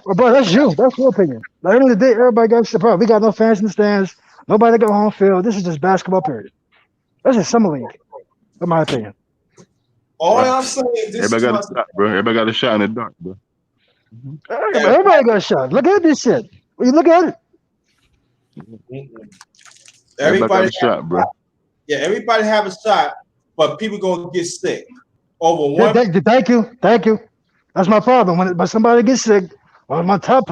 Well, bro, that's you. That's your opinion. At the end of the day, everybody got a shot. Bro, we got no fans in the stands. Nobody got home field. This is just basketball, period. That's just summer league, in my opinion. All I'm saying is this Everybody is got my a shot, bro. Everybody got a shot in the dark, bro. Everybody got a shot. Look at this shit. When you look at it. Everybody got everybody a shot, bro. yeah, everybody have a shot, but people gonna get sick over one. Thank you. That's my problem. When somebody gets sick, or my top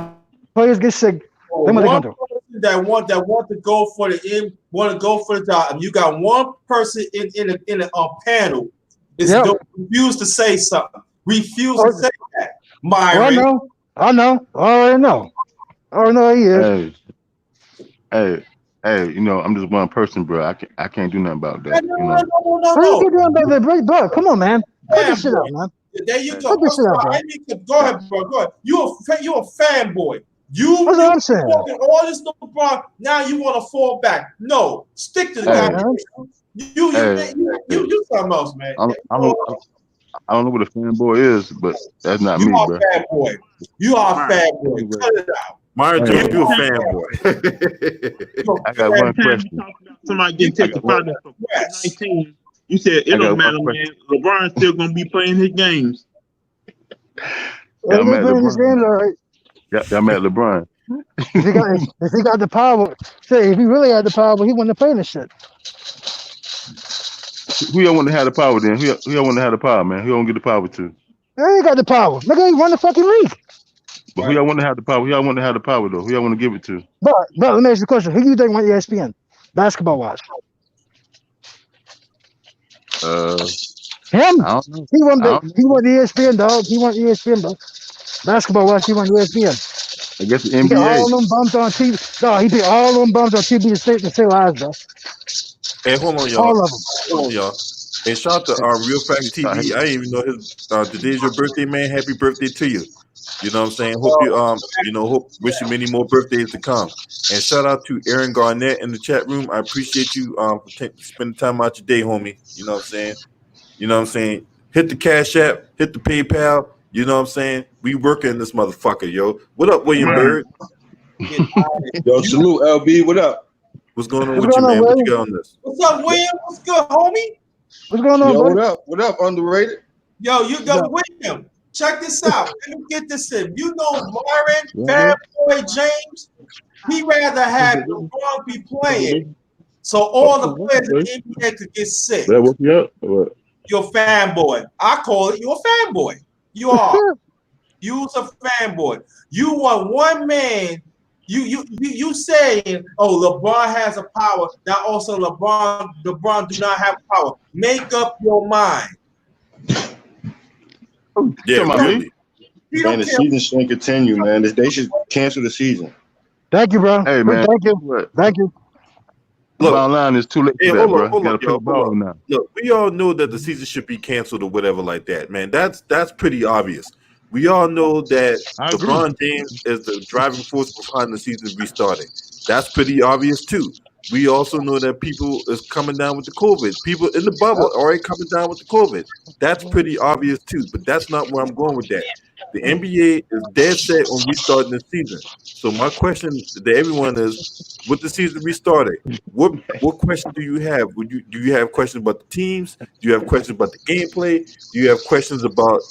players get sick, then what they One gonna do? person that want to go for the job, and you got one person in a panel is Yeah. refuse to say something. Refuse Oh, to say that. Oh, I Myron, know. I already know. I already know he is. Hey, you know, I'm just one person, bro. I can't do nothing about that. You know. How you get down by the break, bro? Come on, man. Cut this shit Fanboy. out, man. There you go. Cut this shit out, bro. Go ahead, bro. Go ahead. You a fanboy. You That's what I'm saying. talking all this LeBron. Now you want to fall back. No, stick to the Hey. guy. You something else, man. I don't know what a fanboy is, but that's not You me, are bro. a fanboy. You are a fanboy. Anyway. Cut it out. Myron, Hey. you a fanboy. You a I got one Every time question. you talk about somebody getting tested positive for Yes. COVID-19, you said it I got don't one matter, question. man. LeBron's still gonna be playing his games. Yeah, I'm they at playing this LeBron. game, all right. Yeah, I'm at LeBron. If he got the power, say if he really had the power, he wouldn't have played this shit. Who y'all want to have the power then? Who y'all want to have the power, man? Who y'all want to get the power to? Yeah, he got the power. Look at he run the fucking league. But who y'all want to have the power? Who y'all want to have the power though? Who y'all want to give it to? But let me ask you a question. Who do you think won ESPN? Basketball wise. Him. I don't know. He won I don't he won ESPN, dog. He won ESPN, dog. Basketball wise, he won ESPN. I guess the He beat all NBA. them bums on TV. No, he beat all them bums on TV to say lies, bro. Hey, hold on, y'all. All of them. Hold on, y'all. Hey, shout out to Real Facts TV. I didn't even know his today's your birthday, man. Happy birthday to you. You know what I'm saying? Hope you hope wish you many more birthdays to come. And shout out to Aaron Garnett in the chat room. I appreciate you for spending time out your day, homie. You know what I'm saying? You know what I'm saying? Hit the Cash App, hit the PayPal. You know what I'm saying? We working this motherfucker, yo. What up, William Right. Bird? Yo, salute LB. What up? What's going on What's with you, going on, man? What you William? got on this? What's up, William? What's good, homie? What's going on, Yo, buddy? what up? What up? Underrated? Yo, you go, Yeah. William. Check this out. Let me get this in. You know, Myron, Yeah. Fanboy James, he rather have LeBron be playing, so all the players in the NBA could get sick. That woke you up? Or what? You're a fanboy. I call it. You're a fanboy. You are. You's a fanboy. You want one man. You saying, oh, LeBron has a power. Now also LeBron do not have power. Make up your mind. Yeah, Come on, man. really. You Man, don't the care. season shouldn't continue, man. They should cancel the season. Thank you, bro. Hey, man. Thank you. What? Thank you. The Look. bottom line is too late Hey, for that, hold on, bro. You gotta play y'all, ball hold on. now. Look, we all know that the season should be canceled or whatever like that, man. That's pretty obvious. We all know that I agree. LeBron James is the driving force behind the season restarting. That's pretty obvious too. We also know that people is coming down with the COVID. People in the bubble are already coming down with the COVID. That's pretty obvious too. But that's not where I'm going with that. The NBA is dead set on restarting the season. So my question to everyone is, with the season restarted, what questions do you have? Do you have questions about the teams? Do you have questions about the gameplay? Do you have questions about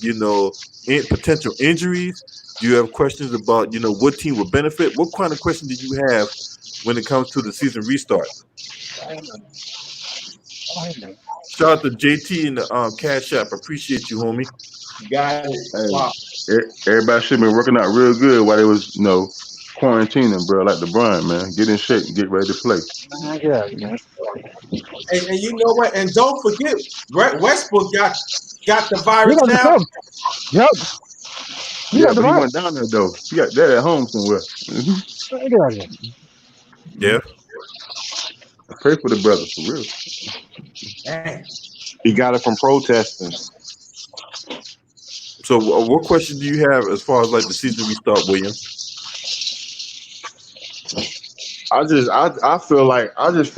potential injuries? Do you have questions about what team would benefit? What kind of question do you have when it comes to the season restart? Shout out to JT in the Cash App. Appreciate you, homie. Got it. Hey. Wow. Everybody should have been working out real good while they was, quarantining, bro, like LeBron, man. Get in shape and get ready to play. Yeah, man. And you know what? And don't forget, Westbrook got the He virus got the now. film. Yep. He Yeah, got the but he right. went down there though. He got that at home somewhere. Get out of here. Yeah. I pray for the brother for real. Dang. He got it from protesting. So, what question do you have as far as like the season restart, William? I just feel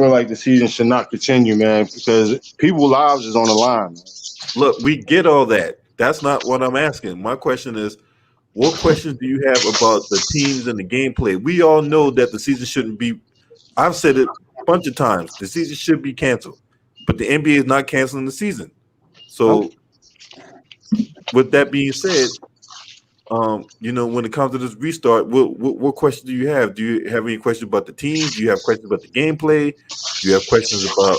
like the season should not continue, man, because people's lives is on the line. Look, we get all that. That's not what I'm asking. My question is, what questions do you have about the teams and the gameplay? We all know that the season shouldn't be. I've said it a bunch of times. The season should be canceled, but the NBA is not canceling the season. So, with that being said, when it comes to this restart, what questions do you have? Do you have any questions about the teams? Do you have questions about the gameplay? Do you have questions about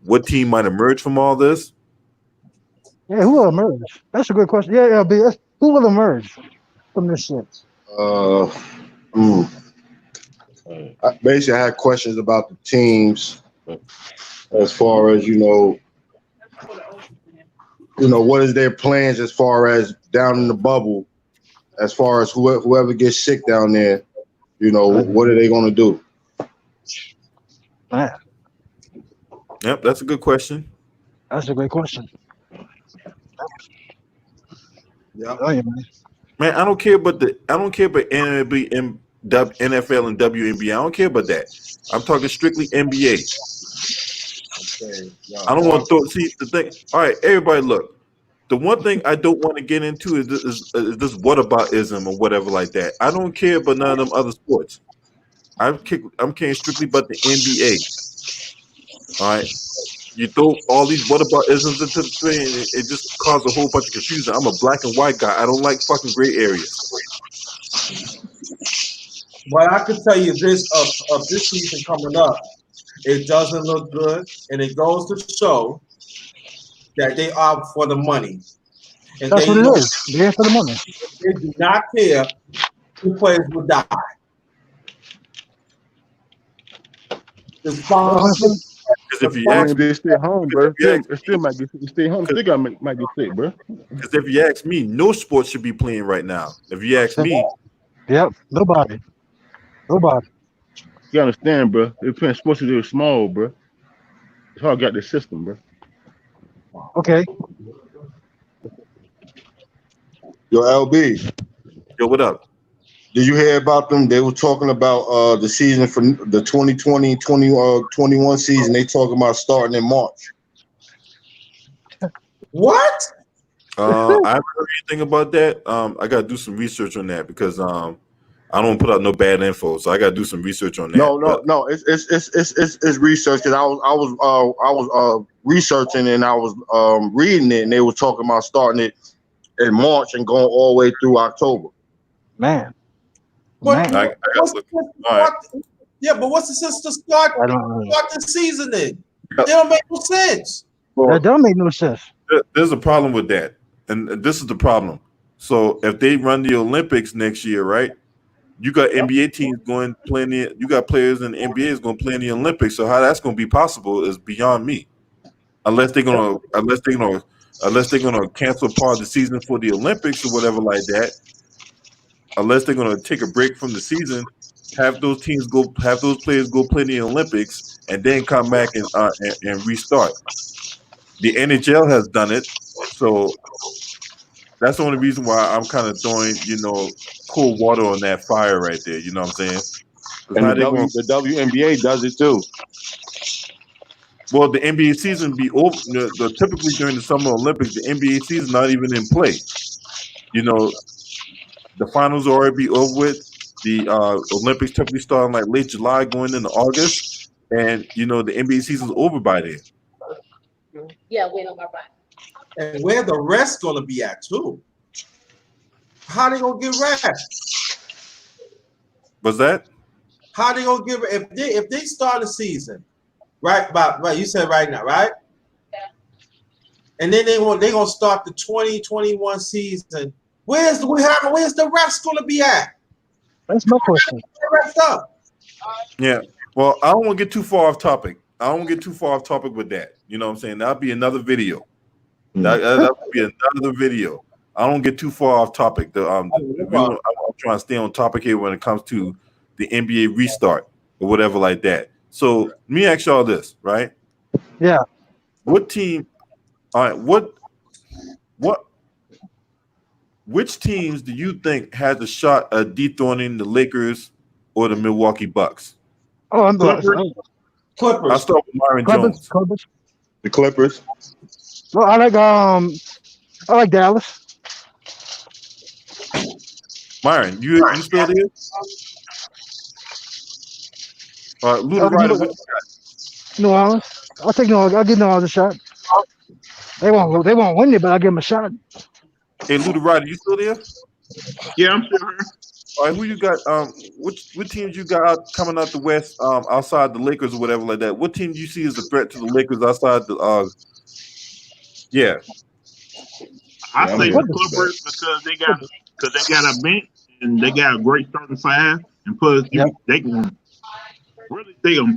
what team might emerge from all this? Yeah, who will emerge? That's a good question. Yeah, LB. Who will emerge from this shit? Basically, I had questions about the teams as far as what is their plans as far as down in the bubble, as far as whoever gets sick down there, what are they going to do? Man, Yep, that's a good question. that's a great question. Yeah. Oh, yeah, man. Man, I don't care about NBA, NFL, and WNBA. I don't care about that. I'm talking strictly NBA. I don't want to see the thing. All right, everybody, look. The one thing I don't want to get into is this whataboutism or whatever like that. I don't care about none of them other sports. I'm caring strictly about the NBA. All right. You throw all these whataboutisms into the thing, and it just causes a whole bunch of confusion. I'm a black and white guy. I don't like fucking gray areas. But I can tell you this of this season coming up, it doesn't look good, and it goes to show that they are for the money. And That's what it is. They're for the money. They do not care who players will die. The sponsor, Because if you I ask mean, they stay home, bro. It still might get stay home. Still might get sick, bro. Because if you ask me, no sport should be playing right now. If you ask me, Yep. Nobody. You understand, bro? They're playing sports because they're small, bro. It's hard to get the system, bro. Okay. Yo, LB, yo, what up? did you hear about them? They were talking about the season for the 2020-21 season. They talking about starting in March. what? I haven't heard anything about that. I got to do some research on that because I don't want to put out no bad info, so I got to do some research on that. No. It's research because I was researching and I was reading it, and they were talking about starting it in March and going all the way through October. Man. But I what's look. the All right. yeah, but what's the sense to start I don't know. the season then? It don't make no sense. That don't make no sense. There's a problem with that, and this is the problem. So if they run the Olympics next year, right? You got NBA teams going playing. You got players in the NBA is going to play in the Olympics. So how that's going to be possible is beyond me. Unless they're gonna cancel part of the season for the Olympics or whatever like that. Unless they're gonna take a break from the season, have those players go play in the Olympics, and then come back and restart. The NHL has done it, so that's the only reason why I'm kind of throwing cold water on that fire right there. You know what I'm saying? And the WNBA does it too. Well, the NBA season be over. Typically during the Summer Olympics, the NBA season not even in play. The finals already be over with. The Olympics typically start in like late July, going into August, and the NBA season's over by then. Yeah, wait on my right. And where the rest gonna be at too? How they gonna get rest? What's that? How they gonna get if they start the season right? You said right now, right? Yeah. And then they gonna start the 2021 season. Where's the rest gonna be at? That's my question. Rest up. Yeah. Well, I don't want to get too far off topic. I don't want to get too far off topic with that. You know what I'm saying? That'll be another video. That'll be another video. I don't get too far off topic. I'm trying to stay on topic here when it comes to the NBA restart or whatever like that. So let me ask y'all this, right? Yeah. What team? All right. Which teams do you think has a shot at dethroning the Lakers or the Milwaukee Bucks? Oh, I'm Clippers. I'll start with Myron Jones. Clippers. The Clippers. Well, I like Dallas. Myron, you still there? All right, Luda Ryder, what you got? New Orleans. I'll take New Orleans. I'll give New Orleans a shot. They won't win it, but I'll give them a shot. Hey, Luda Ryder, you still there? Yeah, I'm still here. All right, who you got? What teams you got coming out the West? Outside the Lakers or whatever like that. What team do you see as a threat to the Lakers outside the? Yeah, I say the Clippers because they got a bench and they got a great starting five, and plus they can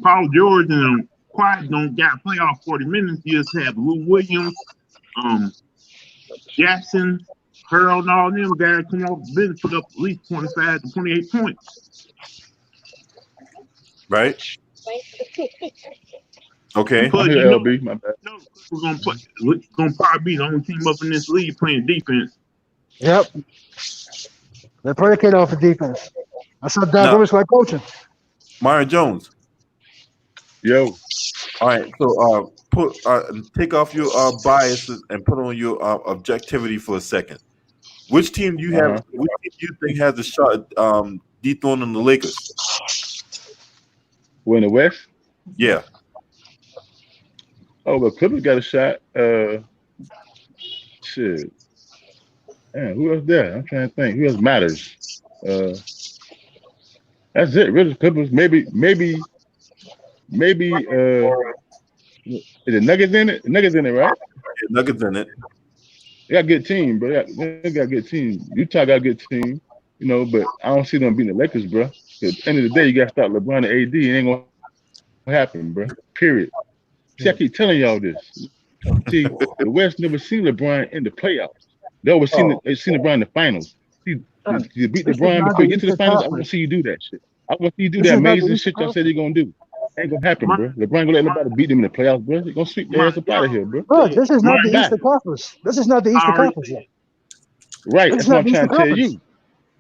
Paul George and Quiet don't got playoff 40 minutes. You just have Lou Williams, Jackson, Hurl, and all them guys come off the bench, put up at least 25 to 28 points. right. Okay. Plus, LB, my bad. We're gonna probably be the only team up in this league playing defense. Yep. They're predicated off of defense. That's how Doug Rivers like coaching. Myron Jones. Yo. All right, so take off your biases and put on your objectivity for a second. Which team do you have? Which team do you think has a shot at dethroning the Lakers? We're in the West. Yeah. Oh, but Clippers got a shot. Shit. Man, who else there? I'm trying to think. Who else matters? That's it. Really, Clippers. Maybe. Is the Nuggets in it? The Nuggets in it, right? Yeah, Nuggets in it. They got a good team, bro. They got a good team. Utah got a good team, you know, but I don't see them beating the Lakers, bro. At the end of the day, you got to start LeBron and AD. It ain't going to happen, bro. Period. See, I keep telling y'all this. See, the West never seen LeBron in the playoffs. They always seen LeBron in the finals. See, you beat LeBron before you get to the finals, I want to see you do that shit. I want to see you do that amazing shit y'all said you're going to do. Ain't gonna happen, bro. LeBron gonna let nobody beat them in the playoffs, bro. They're gonna sweep their ass up out of here, bro. Look, this is not the Eastern Conference. This is not the Eastern Conference yet. Right, that's what I'm trying to tell you.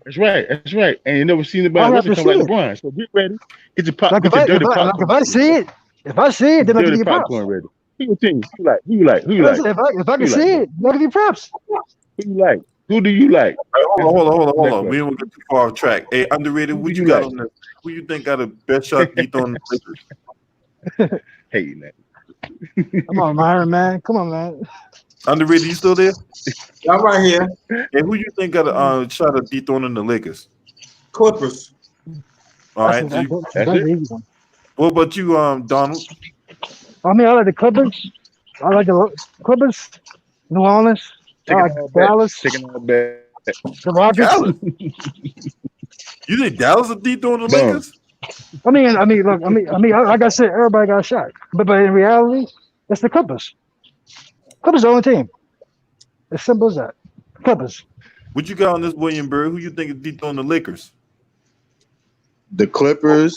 That's right, that's right. And you never seen anybody come like LeBron. So get ready. Get your pop. Get your dirty popcorn. If I see it, then I give you props. Ready. Who you think? Who you like? If I can see it, I'll give you props. Who you like? Who do you like? Hold on. We don't get too far off track. Hey, underrated, what you got on this? Who you think got a best shot to on the Lakers? Hey, man. Come on, Myron, man. Come on, man. Underrated, you still there? I'm right here. Hey, who you think got a shot at dethroning the Lakers? Clippers. All right. That's an easy one. What about you, Donald? I mean, I like the Clippers. I like the Clippers, New Orleans, Dallas, the Rockets. You think Dallas will dethrone the Lakers? I mean, look, like I said, everybody got a shot, but in reality, it's the Clippers. Clippers are the only team. As simple as that. Clippers. What you got on this, William Bird? Who you think is dethroning the Lakers? The Clippers,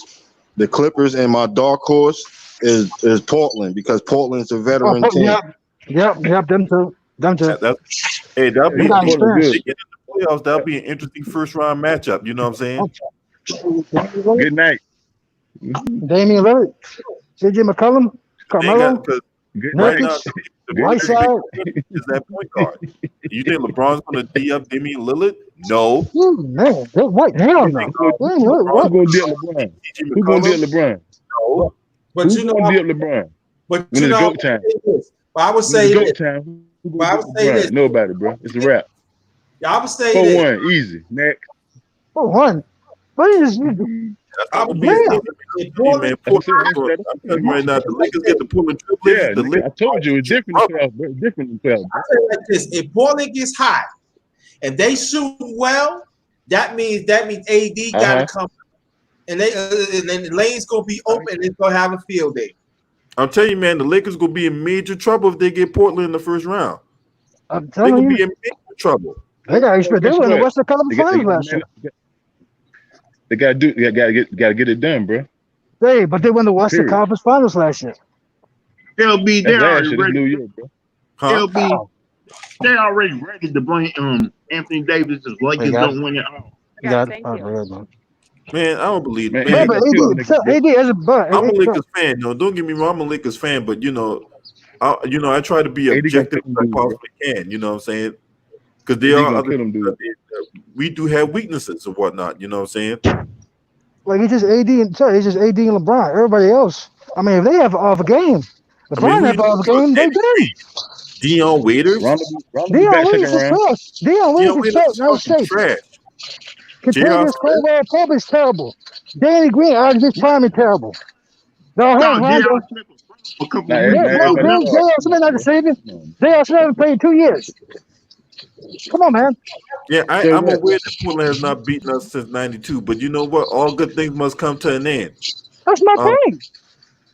and my dark horse is Portland because Portland's a veteran team. Yep, them too. That'll be playoffs. That'll be an interesting first round matchup. You know what I'm saying? Good night. Damian Lillard, CJ McCollum, Carmelo. Good right night. now, Whiteside is that point guard. You think LeBron's going to D up Damian Lillard? No. Man, they're white. Hell no. Who's going to deal LeBron? Who's going to deal LeBron? No. But who's you know, going to deal LeBron? But when you know, it's time. I would say this. I would say this. Nobody, bro. It's a wrap. I would say this. 4-1, easy. Next. 4-1. What is this? I would be man. I'm telling you right now, the Lakers get the Portland Trailblazers. Yeah, I told you it's different in different in I say like this: if Portland gets hot and they shoot well, That means AD gotta come, and then the lane's gonna be open. And it's gonna have a field day. I'm telling you, man, the Lakers gonna be in major trouble if they get Portland in the first round. I'm They're telling gonna you, be in major trouble. they got expect. They were in the Western Conference Finals last year. They gotta get it done, bro. But they won the Western Conference Finals last year. LB, they're already ready. New Year, bro. Huh? LB, they're already ready to bring Anthony Davis as Lakers don't win it all. Man, I don't believe it. Man, but AD as a I'm a Lakers fan. No, don't get me wrong. I'm a Lakers fan, but I try to be objective as I possibly can. You know what I'm saying? Because there are other we do have weaknesses and whatnot. You know what I'm saying? Like it's just AD and LeBron. Everybody else. I mean, if they have off a game, LeBron have off a game, they did. Dion Waiters. Dion Waiters is trash. Dion Waiters is trash. Contagious Caldwell Pope is terrible. Danny Green, Alex Prime is terrible. They'll have Rondo. J.R. Smith not the savior. J.R. Smith hasn't played in 2 years. Come on, man. Yeah, I'm aware that Portland has not beaten us since '92, but you know what? All good things must come to an end. That's my thing.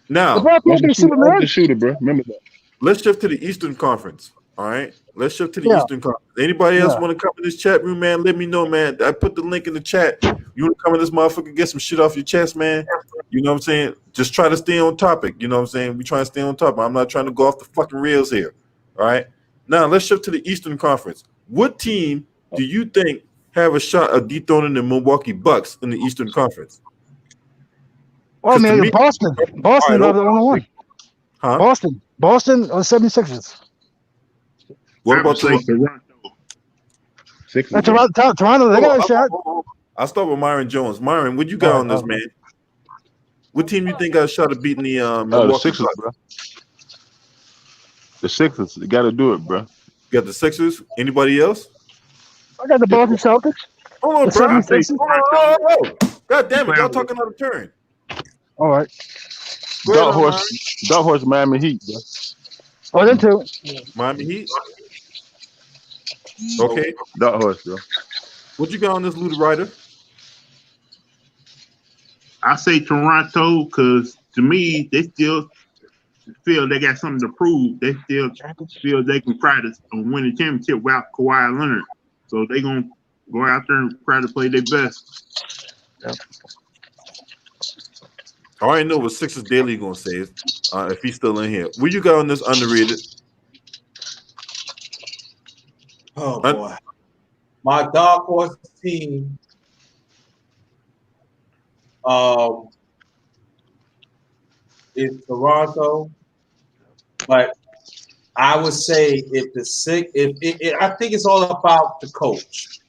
Now, the shooter, bro. Remember that. Let's shift to the Eastern Conference. All right, let's shift to the Eastern Conference. Anybody else want to come in this chat room, man? Let me know, man. I put the link in the chat. You want to come in this motherfucker, get some shit off your chest, man? You know what I'm saying? Just try to stay on topic. You know what I'm saying? We try to stay on topic. I'm not trying to go off the fucking rails here. All right. Now let's shift to the Eastern Conference. What team do you think have a shot of dethroning the Milwaukee Bucks in the Eastern Conference? Oh man, Boston. Boston are the only one. Huh? Boston or 76ers. What about Toronto? Toronto, they got a shot. I'll start with Myron Jones. Myron, what you got on this, man? What team you think got a shot of beating the Milwaukee the Sixers, Bucks? bro. The Sixers, they got to do it, bro. You got the Sixers. Anybody else? I got the Boston Celtics. Hold on, The bro. 76ers. God damn it, y'all talking out of turn. All right. Dark horse, Miami Heat, bro. Oh, them two. Miami Heat. Okay. Dark horse, bro. What you got on this, Luda Ryder? I say Toronto because to me, they still feel they got something to prove. They still feel they can practice on winning championship without Kawhi Leonard. So they're going to go out there and try to play their best. Yep. I already know what Sixers Daily going to say if he's still in here. What you got on this underrated? Oh, boy. My dark horse team is Toronto, but I would say I think it's all about the coach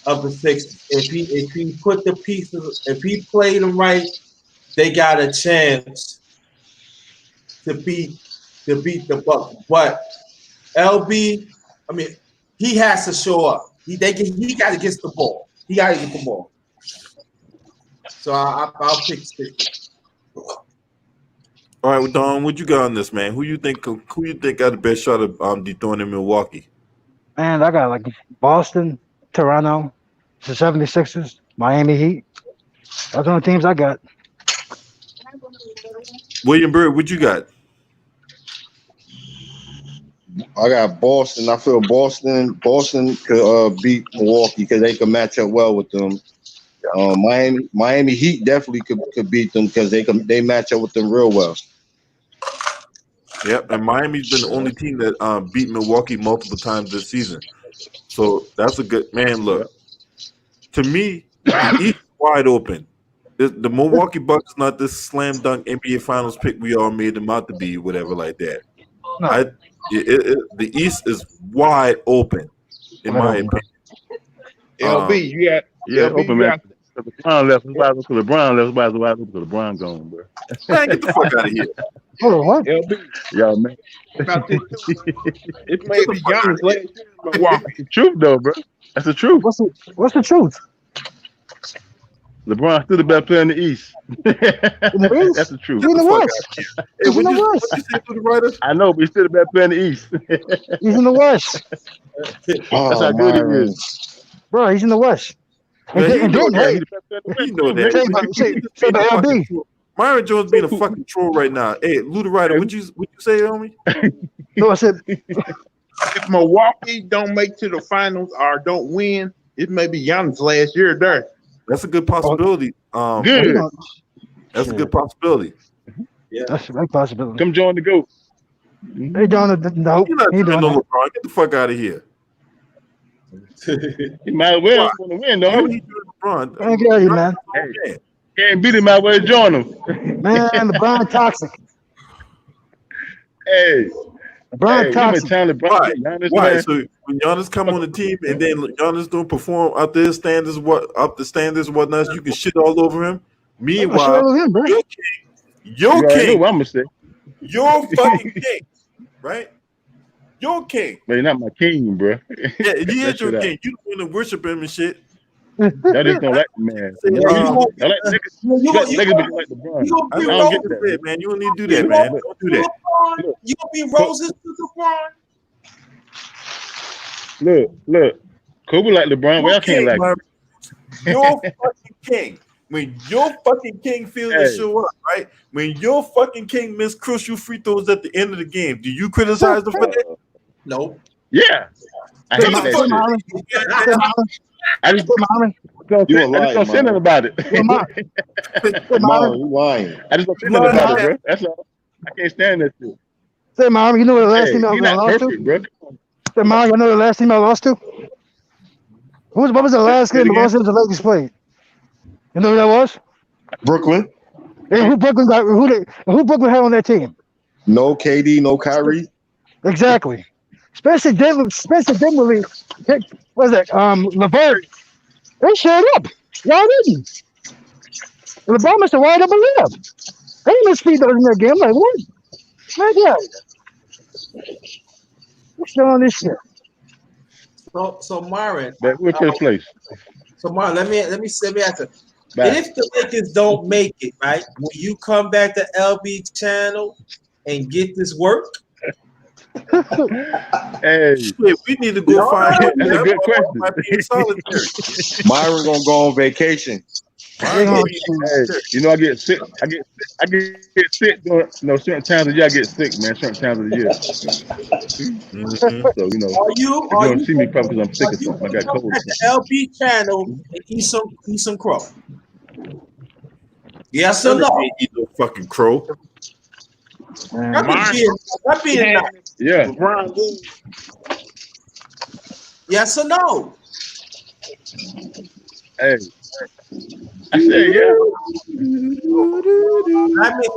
of the Sixers. If he put the pieces, if he played them right, they got a chance to beat the Bucks. But LB, I mean, he has to show up. He got to get the ball. He got to get the ball. So I'll pick Sixers. All right, well, Don, what you got on this, man? Who you think got the best shot of dethroning Milwaukee? Man, I got like Boston, Toronto, the 76ers, Miami Heat. Those are the teams I got. William Bird, what you got? I got Boston. I feel Boston could beat Milwaukee because they can match up well with them. Miami Heat definitely could beat them because they match up with them real well. Yep, and Miami's been the only team that beat Milwaukee multiple times this season. So that's a good man. Look, to me, the East is wide open. The Milwaukee Bucks not this slam dunk NBA Finals pick we all made them out to be, whatever like that. No. The East is wide open, in my opinion. LB, you got open, man. LeBron left. LeBron left. Why LeBron gone, bro? Man, get the fuck out of here. Hold on, what? LB, Y'all, man. about this. It may be Giannis last year in Milwaukee. That's the truth, though, bro. That's the truth. What's the truth? LeBron still the best player in the East. In the East? That's the truth. He's in the West. He's in the West. What you say to the writer? I know, but he's still the best player in the East. He's in the West. That's how good he is. Bro, he's in the West. And, Man, he and know then, that. hey, He the best player in the He West, know too, that. nigga. say Being a about fucking LB. troll. Myron Jones being a fucking troll right now. Hey, Luda Ryder, Hey, would you say, homie? No, I said, If Milwaukee don't make to the finals or don't win, it may be Giannis' last year there. That's a good possibility. oh, he good. don't. That's a Shit, good possibility. that's a big possibility. Come join the GOAT. Hey, John, no, You're not he ain't doing doing no that. LeBron. Get the fuck out of here. He might as well Why? want to win, Why don't would he? he do LeBron? Man, get out of here, man. Hey, can't beat him, might as well join him. Man, LeBron toxic. Hey, LeBron hey, you been toxic. telling LeBron Why? get Giannis, Why? man. So when Giannis come on the team and then Giannis don't perform up to his standards, up the standards and whatnot, you can shit all over him. I'm Meanwhile, sure him, bro. You your already know king, what I'm gonna say. your fucking king, right? Your king. But he's not my king, bro. Yeah, he That is your shit out. king. You don't want to worship him and shit. Y'all just don't like the man. Say, Yeah, you gonna Y'all like niggas. you You like gonna niggas, but you like LeBron. you gonna I be know I don't what get you that, said, man. You don't need to do Yeah, that, look, man. look, Don't do that. LeBron, look. you gonna be roses to LeBron. Look. Kobe like LeBron. Well, I can't like him. Myron. Your fucking king. When your fucking king fails to Hey, show up, right? When your fucking king miss crucial free throws at the end of the game, do you criticize him for that? Nope. yeah. I Say hate my that fucking shit. Myron. king. I just Myron. don't You say, a I just liar, don't say nothing Myron. about it. Myron. Myron, you lying. I just don't say You nothing lying about about it, that. bro. That's all. I can't stand that shit. Say, Myron, you know what the last Hey, team I he not lost to? perfect, bro. Say, Myron, you know the last team I lost to? What was the last Say it game the again. Los Angeles Lakers played? You know who that was? Brooklyn, And who Brooklyn had on that team? no KD, no Kyrie. Exactly. Spencer Dinwiddie, what's that? LeVert. They showed up. Why didn't? LeBron must have wired up and left. They didn't miss free throws in that game. I'm like, what? Man, yeah. What's going on this shit? So Myron, Back with your place. so Myron, let me ask you. Bye. If the Lakers don't make it, right, will you come back to LB channel and get this work? Hey, Shit, we need to go find him. that's a That good motherfucker question. might be in solitary. Myron gonna go on vacation. They Myron gonna, gonna be in Hey, solitary. you know I get sick. I get sick during certain times of the year. I get sick, man. Certain times of the year. Mhm. So you know, Are you if you don't see me, probably because I'm sick or you something. I gonna got come cold. back to LB channel and eat some crow? Yes or None of no? you ain't eat no fucking crow. man. That being nice. Yeah. LeBron lose. Yes or no? Hey, I said yeah.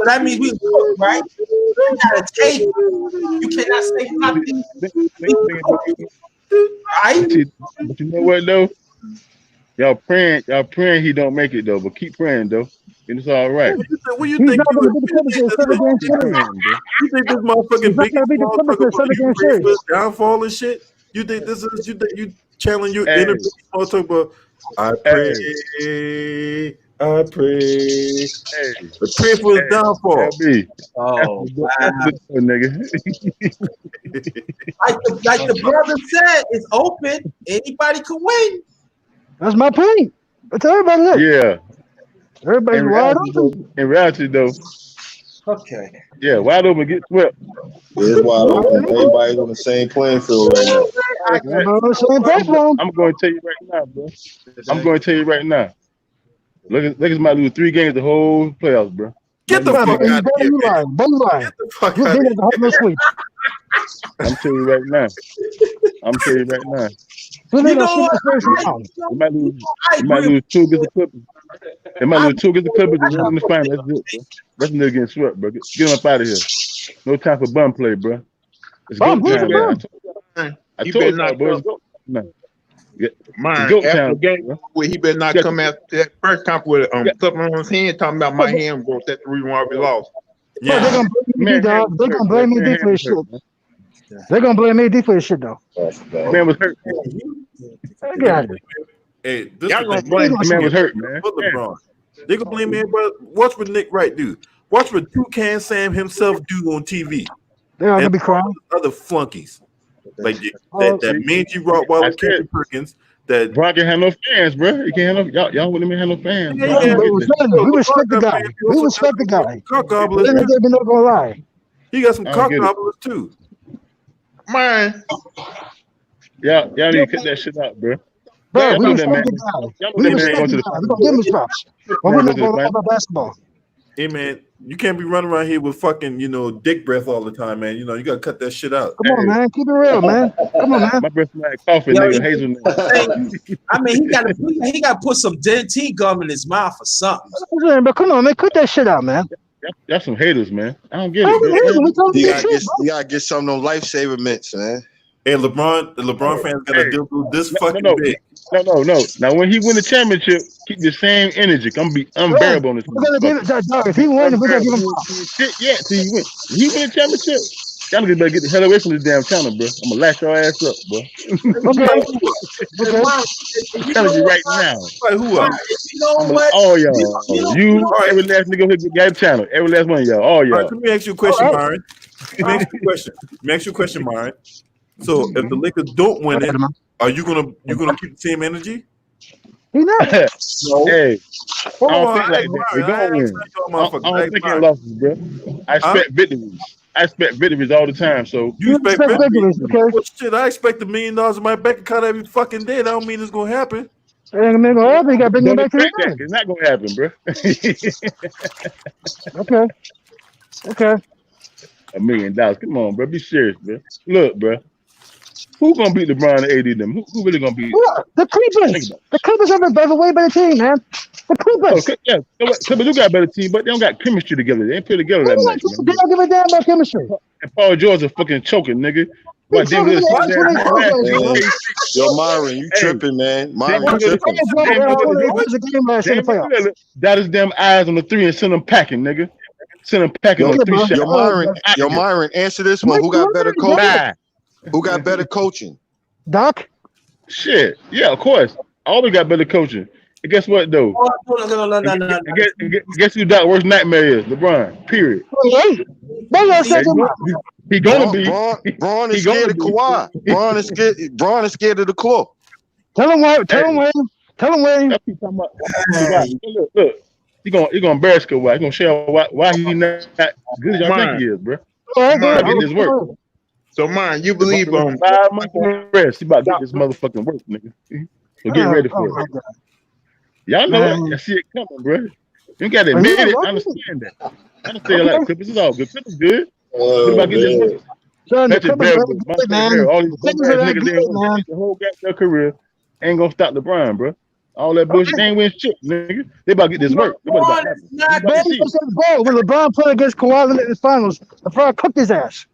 That means we cook, right? You gotta take it. You cannot say nothing, right? But you know what though? Y'all praying he don't make it though. But keep praying though. And it's all right. What you He's think? not going to beat the Clippers in a 7-game Keep series. praying, bro. You think this He's motherfucking not going to biggest beat the Clippers in motherfucker a about you 7-game pray for series. his downfall and shit? You think this is you channeling your Hey. inner biggest motherfucker? But I pray, Hey, but pray for his downfall. LB. Oh, That's the good nigga. like the brother said, it's open. Anybody can win. That's my point. That's everybody that. Yeah. Everybody's wide open. In reality though, Okay. yeah, wide open, get swept. It's wide open. Everybody's on the same playing field right now. Everybody on the same platform. I'm going to tell you right now, bro. I'm going to tell you right now. Lakers might lose 3 games the whole playoffs, bro. Get the Brother, fuck out of here, you man. lying. Both lying. Get the fuck You out of did here. it to have no sleep. I'm telling you right now. I'm telling you right now. Who You made that know shit what? first round? They might lose. I They might agree. lose 2 against the Clippers. They might lose 2 against the Clippers and win in the final. That's it, bro. That's nigga getting swept, bro. Get him up out of here. No time for bum play, bro. It's Bum, go who's time, the man. bum? I You told better y'all, not boys. come. Go. No. Myron, Go after time, the game, bro. where he better not Yeah. come after that first conference with something on his hand talking about my hand broke. That's the reason why we lost. Bro, they're Yeah. gonna blame me, Man, dog. They're gonna blame me man, for this was hurt, shit. man. They're gonna blame me for this shit, though. Man was hurt. I got it. Hey, this Y'all the gonna thing. blame The man was hurt, man. Put LeBron. They gonna blame everybody. Watch what Nick Wright do. Watch what Toucan Sam himself do on TV. They're all gonna And be crying. other flunkies like Oh, that mangy I Rottweiler said, Kendrick Perkins, that Brock can have no fans, bro. He can't have no y'all wouldn't even have no fans. Yeah, Bro. yeah. We respect the guy. We respect the guy. cock gobblers. We're not gonna lie. He got some I don't cock get it. gobblers too. Man, Y'all need to cut that shit out, bro. Bro, Y'all we know that respect man. the guy. Y'all know We that man respect going to the the guy. We're finals. gonna give him his props. But we're not Man, gonna lie about basketball. Hey man, you can't be running around here with fucking, dick breath all the time, man. You gotta cut that shit out. Come on, man. Keep it real, man. Come on, man. My breath smell like coffee, Yo, nigga. he- Hazelnut. I mean, he got to put some DNT gum in his mouth or something. But come on, man. Cut that shit out, man. Y'all some haters, man. I don't get I it, bro. don't we told You you gotta shit, get you gotta get some of them lifesaver mints, man. Hey, the LeBron fans gotta do this fucking big. No. Now when he win the championship, keep the same energy. I'm be unbearable on this. We're gonna give it to dog. If he wins, we're gonna give him shit yet till he win. When he win the championship, y'all niggas better get the hell away from this damn channel, bro. I'm gonna lash your ass up, bro. Okay. I'm telling you right now. Like who else? You know what? All y'all. You, every last nigga who got a channel. Every last one of y'all. All All right, y'all. let me ask you a question, Myron. Let me ask you a question, Myron. So if the Lakers don't win it, are you gonna keep the same energy? He not. No. Hey, Hold I don't on, think like that. We gonna win. I don't think in losses, bro. I expect victories. I expect victories all the time. So You expect victories, okay? Well, shit, I expect $1 million in my bank account every fucking day. That don't mean it's gonna happen. It ain't gonna happen. You gotta bring him don't back to the expect that. game. It's not gonna happen, bro. Okay. $1 million. Come on, bro. Be serious, bro. Look, bro. Who gonna beat LeBron and AD them? Who really gonna beat? Look, the Clippers. The Clippers have a way better team, man. The Clippers. Clippers do got a better team, but they don't got chemistry together. They ain't put together that much, man. They don't give a damn about chemistry. And Paul George is fucking choking, nigga. Why Dame Lillard talking sitting there about last that? year? Yo, Myron, you tripping, man. Myron, you tripping. That is them eyes on the three and send them packing, nigga. Send them packing on 3 shots. Yo, Myron, answer this one. Who got better coaching? Who got better coaching? Doc? Shit. Yeah, of course. All they got better coaching. And guess what, though? No. Guess who Doc's worst nightmare is? LeBron. Period. He gonna be. Braun is scared of Kawhi. Braun is scared of the claw. Tell him Wayne. Look. He gonna embarrass Kawhi. He gonna show why he not good as y'all think he is, bro. Get this work. So, Myron, you believe 5 months of rest. He about to get this motherfucking work, nigga. So get ready for it. Y'all know it. I see it coming, bro. You gotta admit it. I understand that. I understand like Clippers is all good. Clippers good. What about getting this work? Patrick Beverly, all these niggas ain't the whole goddamn career ain't gonna stop LeBron, bro. All that bullshit, they ain't win shit, nigga. They about to get this work. When LeBron played against Kawhi in the finals, LeBron cooked his ass.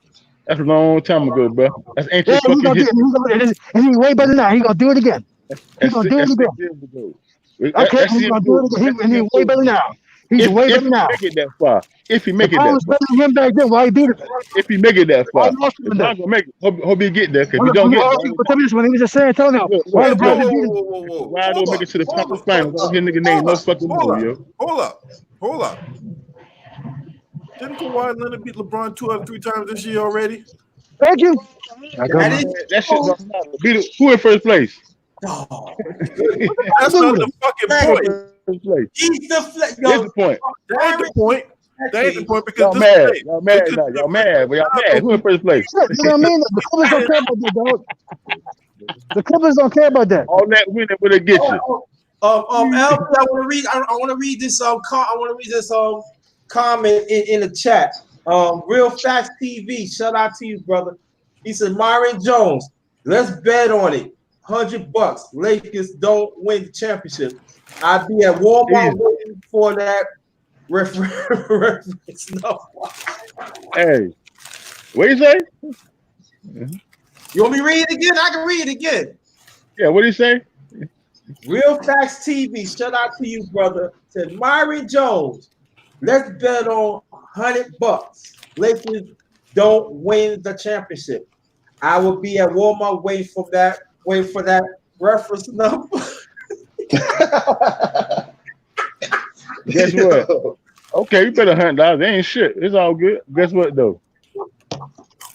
That's a long time ago, bro. That's ancient fucking history. And he's way better now. He's gonna do it again. He's gonna do it again. Okay, he's gonna do it again. And he's way better now. He's way better now. If he make it that far. If he make it that far. was better than him back then. Why he beat him? If he make it that far. LeBron gonna make it. Hope he get there. Because if he don't get there. Tell me this when he was at San Antonio. Why don't make it to the conference finals? I don't hear nigga name no fucking more, yo. Hold up. Didn't Kawhi Leonard beat LeBron 2 out of 3 times this year already? Thank you. That shit don't matter. Who in first place? Oh, that's not the fucking point. He's the Here's the point. That ain't the point. That ain't the point because y'all mad. Y'all mad now. Y'all mad. But y'all mad. Who in first place? You know what I mean? The Clippers don't care about that, dog. The Clippers don't care about that. All that winning will it get you? LP, I want to read this. I want to read this comment in the chat. Real Facts TV. Shout out to you, brother. He said, Myron Jones, let's bet on it. $100. Lakers don't win the championship. I'd be at Walmart waiting for that reference. No. Hey, what you say? You want me to read it again? I can read it again. Yeah, what do you say? Real Facts TV. Shout out to you, brother. Said Myron Jones, let's bet on $100. Lakers don't win the championship. I will be at Walmart waiting for that reference number. Guess what? Okay, you better $100. They ain't shit. It's all good. Guess what though? I'm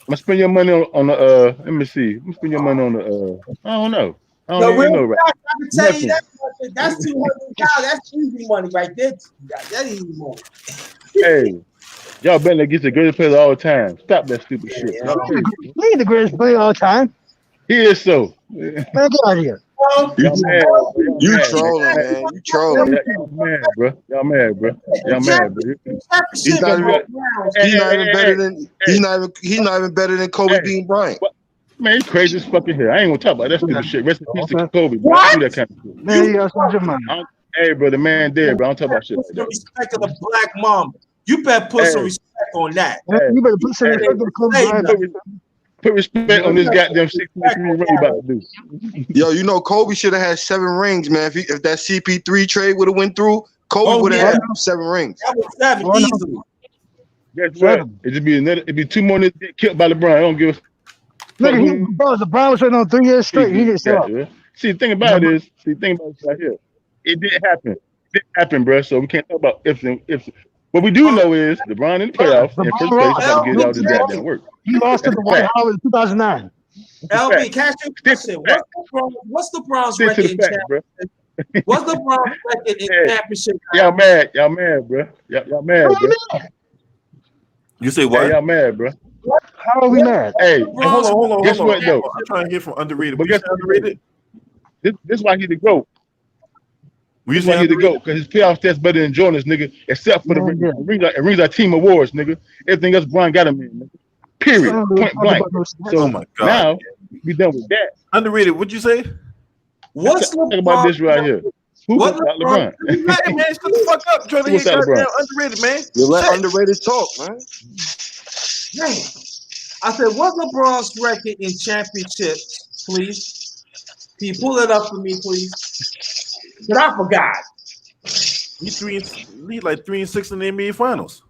gonna spend your money on the let me see. I'm gonna spend your money on the I don't know. I don't The even real know right. cash, I can tell you Nothing. that's 200 cows. That's easy money right there. That easy money. Hey, y'all betting against the greatest players all the time. Stop that stupid shit. Yeah. Y'all crazy. He ain't the greatest player all the time. He is so. Man, get out of here. Well, You, Y'all mad, bro. Y'all you mad, trolling, man. man. You trolling. Y'all mad, bro. Y'all mad, bro. Y'all mad, bro. He's championship not We even. got, Browns. He's not hey, even hey, better hey, than. hey, He's not even better than Kobe hey. beating Bryant. What? Man, you crazy as fucking hell. I ain't gonna talk about that stupid shit. Rest in peace to Okay. Kobe, bro. I don't What? do that kind of shit. Man, you got some your mind. Hey, bro, the man dead, bro. I don't talk about shit Put like some that. respect on the black mama. You better put some Hey, respect on that. Man, hey, you better put some hey. respect on Kobe Say Bryant. nothing. Put respect on this goddamn 6-3 run you about to do. Yo, you know Kobe should have had 7 rings, man. If that CP3 trade would have went through, Kobe Oh would have yeah, had 7 rings. that was 7 Oh, no. easily. Guess what? It'd be 2 more niggas get killed by LeBron. I don't give a fuck Nigga, who the Browns went on 3 years straight. He he didn't show got, up. bro. See, the thing about it is, right here. It didn't happen. It didn't happen, bro. So we can't talk about ifs and ifs. What we do know is LeBron in the playoffs in first place about to get out of this goddamn work. He lost to That's the a White fact. House in 2009. That's a LB, fact. can I ask you a Stick to question? the fact. What's the Browns Stick to record the in fact, bro. championship? What's the Browns record in Hey, championship? y'all mad, bro. Y'all mad, bro. You say Hey, what? y'all mad, bro. How are we mad? Hey, Hold on. guess what though? I'm trying to hear from underrated. But What you guess say what? underrated? This why he the GOAT. What you This why say he the underrated? GOAT, because his playoff stats better than Jordan's, nigga, except for the Man, rings. Rings are team awards, nigga. Everything else Brian got him in, nigga. Period. Point blank. Oh So my God. now we done with that. Underrated. What'd you say? What's Talk about this right here. Who What about LeBron? LeBron? Hey, man, shut the fuck up. I'm trying to What's hear that, goddamn LeBron? underrated, man. You let Shit. underrated talk, man. Damn. I said, what's LeBron's record in championships, please? Can you pull it up for me, please? But I forgot. He's like 3-6 in the NBA Finals.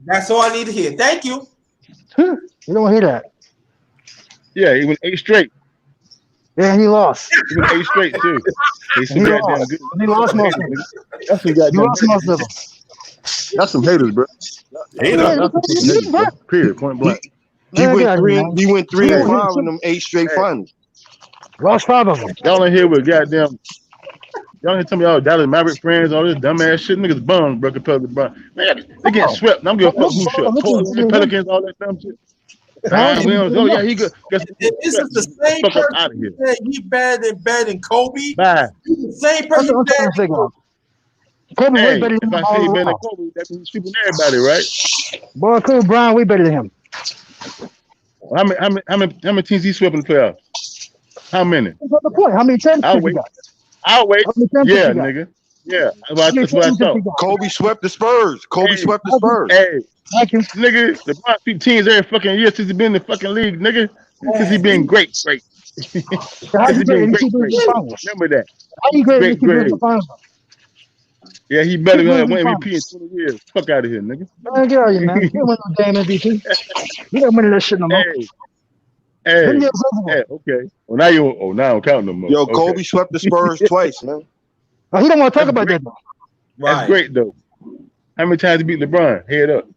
That's all I need to hear. Thank you. You don't hear that. Yeah, he went 8 straight. Yeah, he lost. He went 8 straight too. He's so He goddamn lost. good. He lost most of them. That's some He goddamn lost most of them. That's some haters, bro. Hater. Man, That's some fucking haters, bro. Period. Point blank. He Man, get out went of here, 3. man. He went 3 and Hey. 5 in them 8 straight finals. Lost 5 of them. Y'all in here with goddamn. Y'all here telling me y'all Dallas Maverick friends, all this dumbass shit. Niggas bums, bro, compared to LeBron. Man, they getting swept. I'm giving a fuck who shit. Portland, Pelicans, all that dumb shit. We don't. Oh yeah, he good. Guess what? If this is the same Fuck up out of person here. who said he better than Kobe, Bye. he's the same That's person what I'm who trying said to figure out. Kobe way Hey, better if than him I say all he better than around. Kobe, that means sleeping everybody, right? Boy, Kobe Bryant way better than him. How many teams he swept in the playoffs? How many? That's the point. How many I'll championships he wait. got? I'll wait. How many championships Yeah, he got? nigga. Yeah, How many that's what I championships he thought. got? Kobe swept the Spurs. Kobe Hey, swept the Spurs. hey, Thank you. nigga, LeBron sweep teams every fucking year since he been in the fucking league, nigga. Since he been great. So how Since you he great been if you great. keep losing the finals? Remember that. How you great if you Great. keep losing the finals? Yeah, he better Keep than losing one the MVP in finals. 20 years. Fuck out of here, nigga. Man, get out of here, man. You don't win no damn MVP. You don't win that shit no more. Them Hey, years over with. okay. Well, now you. Oh, now I don't count no more. Yo, Okay. Kobe swept the Spurs twice, man. Oh, he don't want to talk That's about great. that though. That's great though. How many times he beat LeBron? Head up.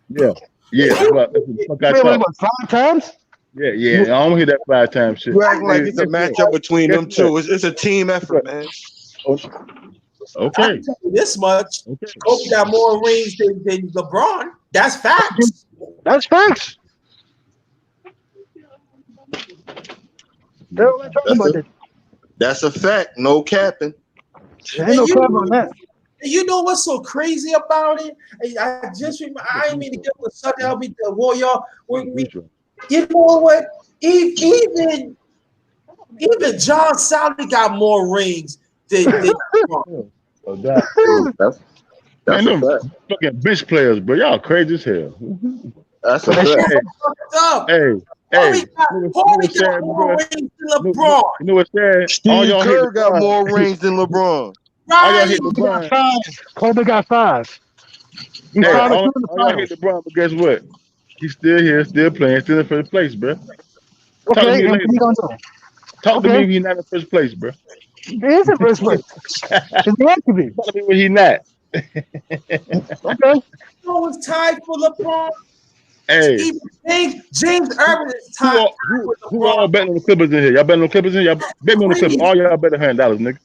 Yeah. That's what the fuck I Wait, thought. what, 5 times? Yeah. I don't hear that 5 times shit. You acting like it's a Guess what? matchup between Guess them what? two. It's a team effort, man. Oh, I okay. can tell you this much. Okay. Kobe got more rings than LeBron. That's facts. That's facts. They don't like talking about that. That's a fact. No capping. There ain't no cap on that. You know what's so crazy about it? I just remember, I didn't mean to get with something. I'll be the warrior with me. You know what? Even John Sally got more rings than LeBron. That's Man, a them fact. fucking bench players, bro. Y'all crazy as hell. That's a fact. Hey. Kobe got sad, more bro? rings than LeBron. You know what's sad? All Steve y'all Kerr hate got LeBron. more rings than LeBron. All y'all Right. hate LeBron. 5. Kobe got 5. He's Hey, 5 or 2 all in the y'all hate finals. LeBron, but guess what? He's still here, still playing, still in first place, bro. Talk to Okay, me and what later. he gonna do? Talk to me Okay, when he's not in first place, bro. he is in first place. Because he has to be. Talk to me when he's not. Okay. You know what's tied for LeBron? Hey, James Irvin is tied with who all LeBron. betting on the Clippers in here? Y'all betting on the Clippers in here? Y'all bet me on the Clippers. All y'all bet $100, nigga.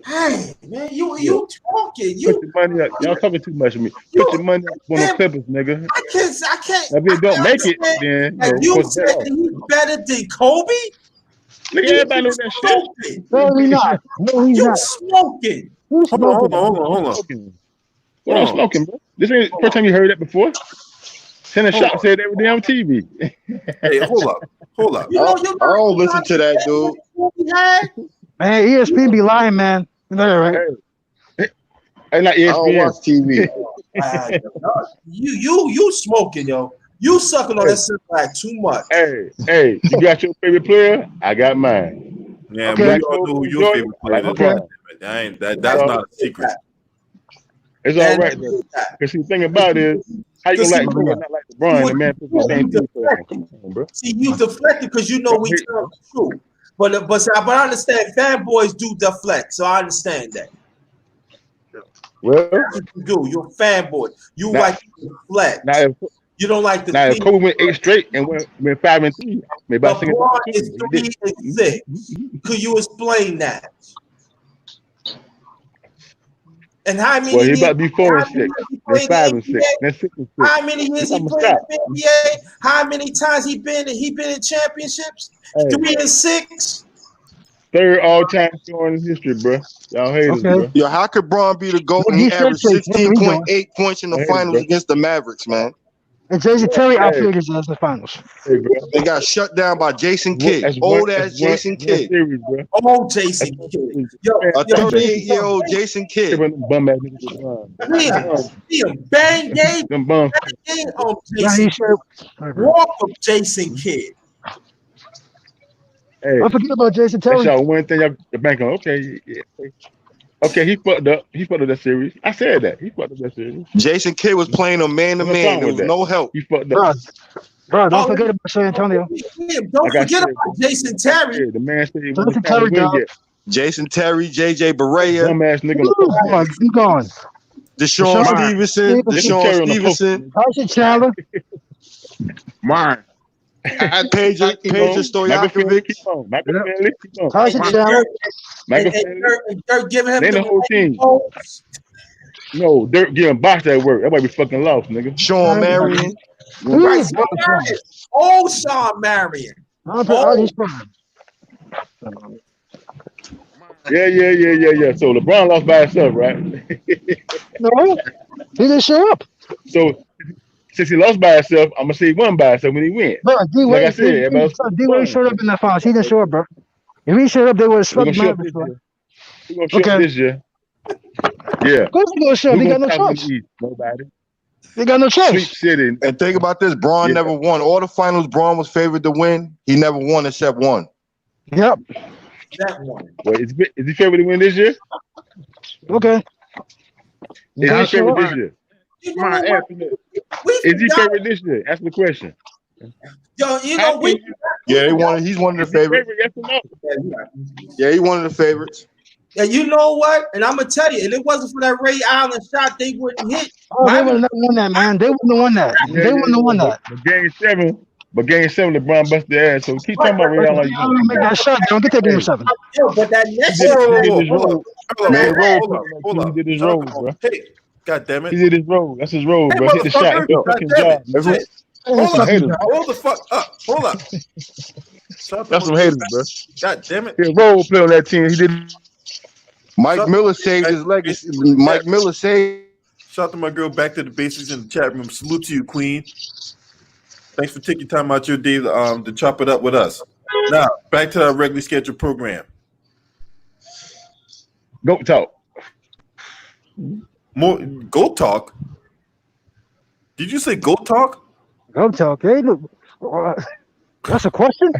Hey, man, you talking? Put your money up. Y'all talking too much of me. Put your money up on the Clippers, nigga. I can't. Now, if they don't make it, then You said he's better than Kobe. Nigga, everybody know that shit. No, he's not. No, he's You not. smoking? Who's smoking? Hold on. What I'm smoking, bro? This ain't the first time you heard that before. Shannon Sharp said every day on TV. Hey, hold up. I don't listen to that, dude. Man, ESPN be lying, man. You know that, right? Hey, not I don't ESPN. watch TV. You smoking, yo. You sucking on that shit like too much. Hey, you got your favorite player? I got mine. Yeah, Okay. we all know who your favorite player is. That's not a secret. It's all right, though. Because the thing about it is, how you gonna like Kobe and not like LeBron? The man put the same team for him. Come on, bro. See, you deflected because you know we tell the truth. But I understand fanboys do deflect, so I understand that. Well, you do. You're a fanboy. You now, like to deflect. Now, you don't like the. Now, if Kobe went 8 straight and went 5-3, maybe I think LeBron is 3-6. Could you explain that? And how many? Well, he's about to be 4-6, then 5-6, then 6-6. How many years he played in the NBA? How many times he been in championships? 3-6. Third all-time scorer in history, bro. Y'all haters, bro. Yo, how could Braun be the GOAT and he averaged 16.8 points in the finals against the Mavericks, man? And Jason Terry outplayed his ass in the finals. Hey, bro. They got shut down by Jason Kidd. Old-ass Jason Kidd. Old Jason Kidd. A 38-year-old Jason Kidd. Bang game. Them bums. On Jason Kidd. Walk of Jason Kidd. Hey, I forget about Jason Terry. That's y'all one thing y'all the bank on. Okay, okay, he fucked up. He fucked up that series. I said that. He fucked up that series. Jason Kidd was playing a man-to-man. There was no help. He fucked up. Bro, don't forget about San Antonio. Don't forget about Jason Terry. The man said he Jason Terry, Jason Terry, JJ Barea. Dumbass nigga. Keep going. Deshaun Stevenson. Tyson Chandler. Mine. Pedro Stojakovic. Tyson Chandler. And Dirk giving him the whole team. No, Dirk giving Bosh that work. That might be fucking lost, nigga. Sean Marion. Right, old Sean Marion. Yeah. So LeBron lost by himself, right? No, he didn't show up. So since he lost by himself, I'm gonna say he won by himself when he win. Bro, Like I said, D-Wade showed up in the finals. He didn't show up, bro. If he showed up, they would have swept him. He's gonna show up this year. Yeah. Of course he's gonna show up. He got no choice. Nobody. He got no choice. Sweet City. And think about this: Braun never won. All the finals Braun was favored to win. He never won except one. Yep. That one. Well, is he favored to win this year? Okay. Is he favored this year? Is he favored this year? Ask the question. Yo, you know he's one of the favorites. Yeah, he one of the favorites. Yeah, you know what? And I'm gonna tell you, if it wasn't for that Ray Allen shot, they wouldn't hit. Oh, they would have won that, man. They wouldn't have won that. They wouldn't have won that. But game seven, LeBron busted their ass. So keep talking about Ray Allen. Make that shot. Don't get that game 7. But that next Hold up. He did his role, bro. Hey, God damn it. He did his role. That's his role, bro. Hit the shot. He fucking job. Hold the fuck up. Hold up. That's some haters, bro. God damn it. He a role player on that team. He did. Mike Miller saved his legacy. Mike Miller saved. Shout out to my girl Back to the Basics in the chat room. Salute to you, Queen. Thanks for taking time out your day to chop it up with us. Now, back to our regularly scheduled program. Go talk. More go talk. Did you say go talk? Go talk. Hey, look. That's a question?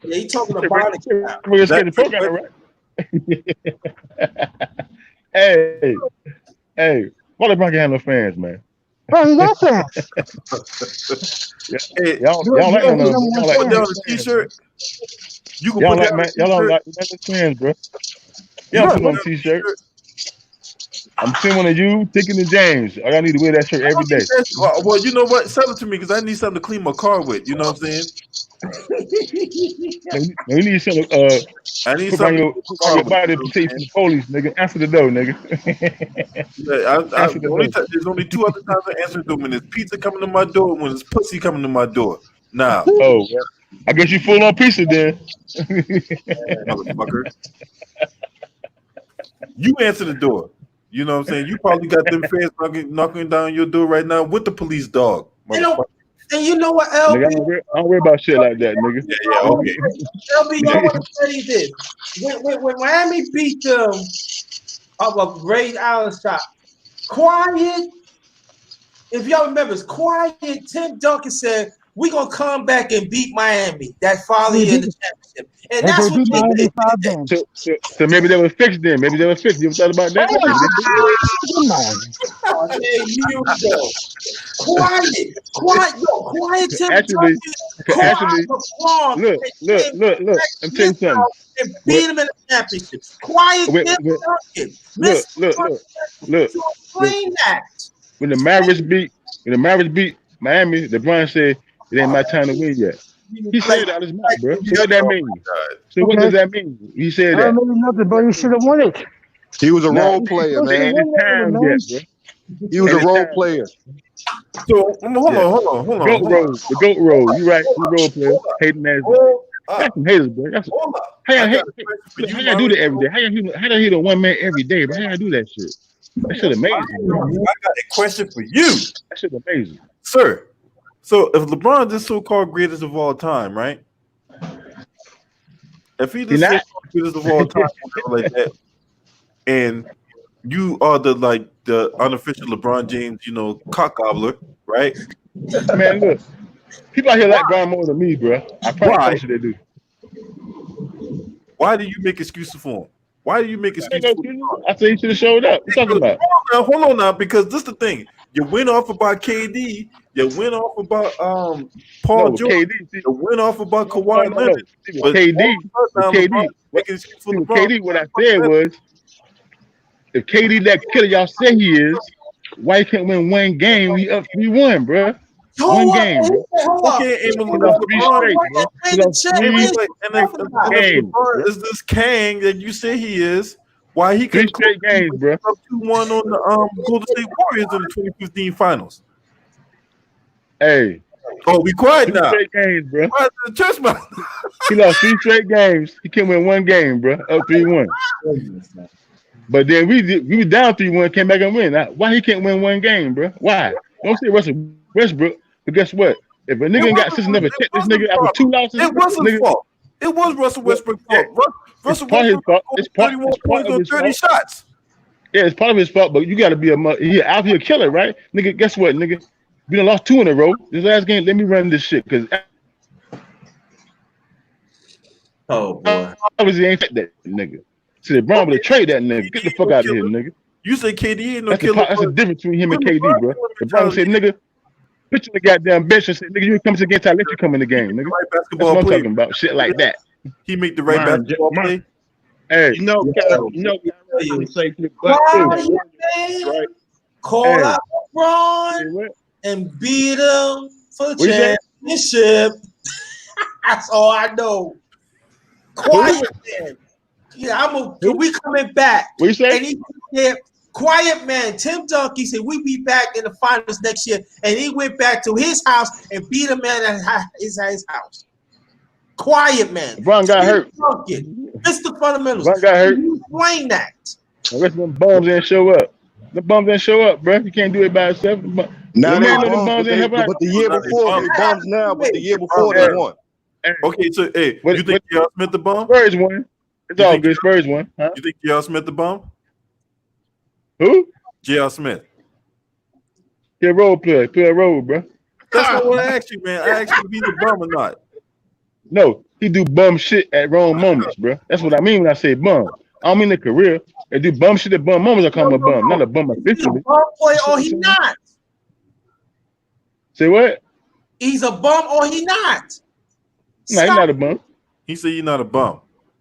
Yeah, he talking about it. We're getting the program, right? Hey, why LeBron can have no fans, man? Bro, you got fans. Hey, y'all like put down a t-shirt. You can put down y'all don't like fans, bro. Y'all put on a t-shirt. I'm similar to you, Thinking to James. I need to wear that shirt I every don't need day. that. Well, you know what? Sell it to me because I need something to clean my car with. You know what I'm saying? Now, you need something I need put around something to your clean put my around car your with. body You to know what protect I'm you saying? from the police, nigga. Answer the door, nigga. Yeah, Answer the door. there's only two other times I answer the door: when there's pizza coming to my door, and when there's pussy coming to my door. Now, Oh, well, I guess you full on pizza then. motherfucker, you answer the door. You know what I'm saying? You probably got them fans knocking down your door right now with the police dog, You know, motherfucker. and you know what, Nigga, LB? I don't worry about shit like that, nigga. Yeah, okay. LB, I want to tell you this. When Miami beat them of a great Allen shot, quiet. If y'all remember, it's quiet. Tim Duncan said, "We're gonna come back and beat Miami that following year in the championship," and that's what they did. So maybe they were fixed then. Maybe they were fixed. You ever thought about that? Maybe they fixed Oh, there you go. Quiet, Tim Actually, Duncan. actually, LeBron look. I'm telling you something. and beat him in the championship. Quiet Tim Duncan. Look. Explain that. When the Mavericks beat Miami, LeBron said it ain't my time to win yet. He said it out his mouth, bro. So what that mean? So what does that mean? He said that. I don't know nothing, but you should have won it. He was a Nah, role player, it man. ain't his time yet, bro. He was a role player. So hold on. The goat roll. You right? You role player. Hating ass. That's some haters, bro. How y'all do that every day? How y'all hit a one man every day? But how y'all do that shit? That shit amazing. Bro. I got a question for you. That shit amazing, sir. So if LeBron is so-called greatest of all time, right? If he the so-called greatest of all time, like that, and you are the unofficial LeBron James, cock gobbler, right? Man, look, people out here like Brian more than me, bro. I promise you they do. Why do you make excuses for him? Why do you make excuses for him? I said he should have showed up. What you talking about? Hold on now, because this is the thing. You went off about KD. You went off about Paul George. KD, you went off about Kawhi Leonard. But KD, what I said was, if KD that killer y'all say he is, why he can't win one game? We up 3-1, bro. One game, bro. Okay, and LeBron is this Kang that you say he is? Why he couldn't 3 straight games, bro? 2-1 on the Golden State Warriors in the 2015 finals. Hey. Oh, be quiet 3 now. 3 straight games, bro. The he lost 3 straight games. He can't win one game, bro. Up 3-1. But then we were down 3-1, came back and win. Now, why he can't win one game, bro? Why? Don't say Russell Westbrook, but guess what? If a nigga ain't got system never check this nigga after 2 losses, it wasn't his fault. It was Russell Westbrook's fault. Russell Westbrook it's part 31 points on 30 shots. Yeah, it's part of his fault, but you got to be he out here killer, right? Nigga, guess what, nigga? We done lost 2 in a row. This last game, let me run this shit, because oh boy, obviously ain't that nigga. See, LeBron would trade that nigga. Get the fuck out of here, nigga. You say KD ain't no killer. That's the difference between him and KD, bro. LeBron said, nigga, put you in the goddamn bench and say, nigga, you come to the game, I'll let you come in the game, nigga. Right That's what I'm talking about. Shit like that. He make the right basketball play. Hey, you know, say to the right? Call out LeBron and beat him for the championship. That's all I know. Quiet man. Yeah, we coming back. What you say? And he said, quiet man. Tim Duncan said we be back in the finals next year, and he went back to his house and beat a man at his house. Quiet man. LeBron got hurt. Mr. Fundamentals. LeBron got hurt. Explain that. The rest of them bums didn't show up. The bums didn't show up, bro. You can't do it by yourself. Now they bums, but the year before they bums now, but the year before they won. Okay, so hey, you think J.R. Smith the bum? Spurs won. It's all good. Spurs won. Huh? You think J.R. Smith the bum? Who? J.R. Smith. He a role player. Play a role, bro. That's not what I asked you, man. I asked you if he's a bum or not. No, he do bum shit at wrong moments, bro. That's what I mean when I say bum. I don't mean the career. They do bum shit at bum moments. I call him a bum, not a bum officially. He's a bum player or he not. Say what? He's a bum or he not. No, he's not a bum. He said he's not a bum.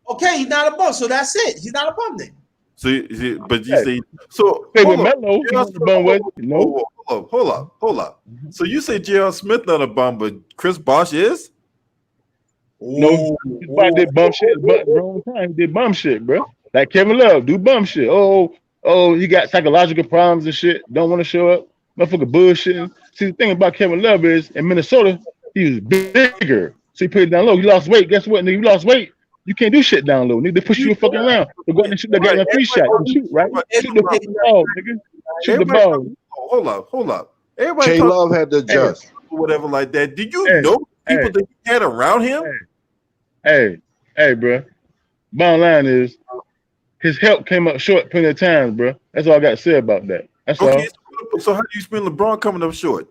Okay, he's not a bum, so that's it. He's not a bum then. So, but you say so. Say Hold with up. Melo, he wasn't a bum, was he? No. Hold up. So you say J.R. Smith not a bum, but Chris Bosh is? No, Chris Bosh did bum shit, but at the wrong time he did bum shit, bro. Like Kevin Love, do bum shit. Oh, he got psychological problems and shit. Don't want to show up. Motherfucker bullshitting. See, the thing about Kevin Love is in Minnesota, he was bigger. So he put it down low. He lost weight. Guess what, nigga? You lost weight. You can't do shit down low. Nigga, they push you fucking around. They go out and shoot. They got a free shot. You shoot, right? Shoot the fucking ball, nigga. Shoot the ball. Hold up. Everybody K Love had to adjust. Or whatever like that. Did you know people that he had around him? Hey, bro. Bottom line is his help came up short plenty of times, bro. That's all I got to say about that. That's all. So how do you spend LeBron coming up short?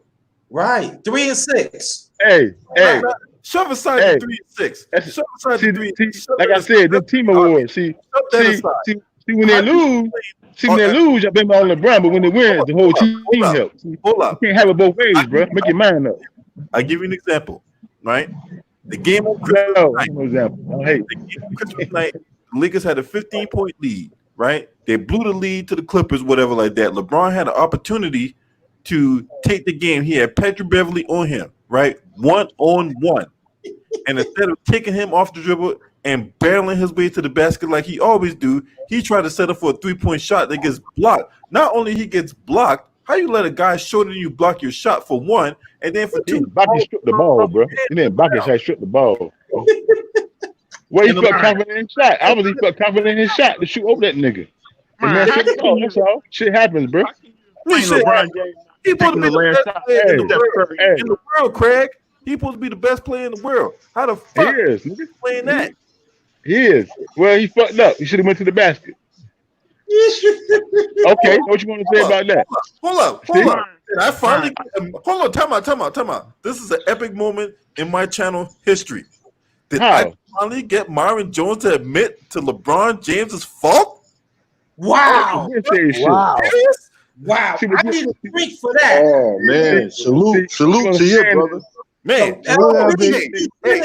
Right, 3 and 6. Hey. Shove aside the 3 and 6. Shove aside the 3 and 6. Like I said, the team awards. See when they lose. See, when they lose, I blame it on LeBron, but when they win, the whole team helps. Hold up. You can't have it both ways, bro. Make your mind up. I'll give you an example, right? The game on Christmas night, the Lakers had a 15-point lead, right? They blew the lead to the Clippers, whatever like that. LeBron had an opportunity to take the game. He had Patrick Beverly on him, right? 1-on-1. And instead of taking him off the dribble and barreling his way to the basket like he always do, he tried to set up for a 3-point shot that gets blocked. Not only he gets blocked, how you let a guy shorter than you block your shot for one, and then for two? Baki stripped the ball, bro. And then Baki stripped the ball. Well, he felt confident in his shot. Obviously, he felt confident in his shot to shoot over that nigga. And man, that's all. Shit happens, bro. He's supposed to be the best player in the world, Craig. He's supposed to be the best player in the world. How the fuck is he playing that? He is. Well, he fucked up. He should have went to the basket. Okay, what you want to say about that? Hold up. I finally hold on. Time out. This is an epic moment in my channel history. Did I finally get Myron Jones to admit to LeBron James's fault? Wow! Wow! I need a drink for that. Oh man! Salute to you, brother. Man, I might need to be clean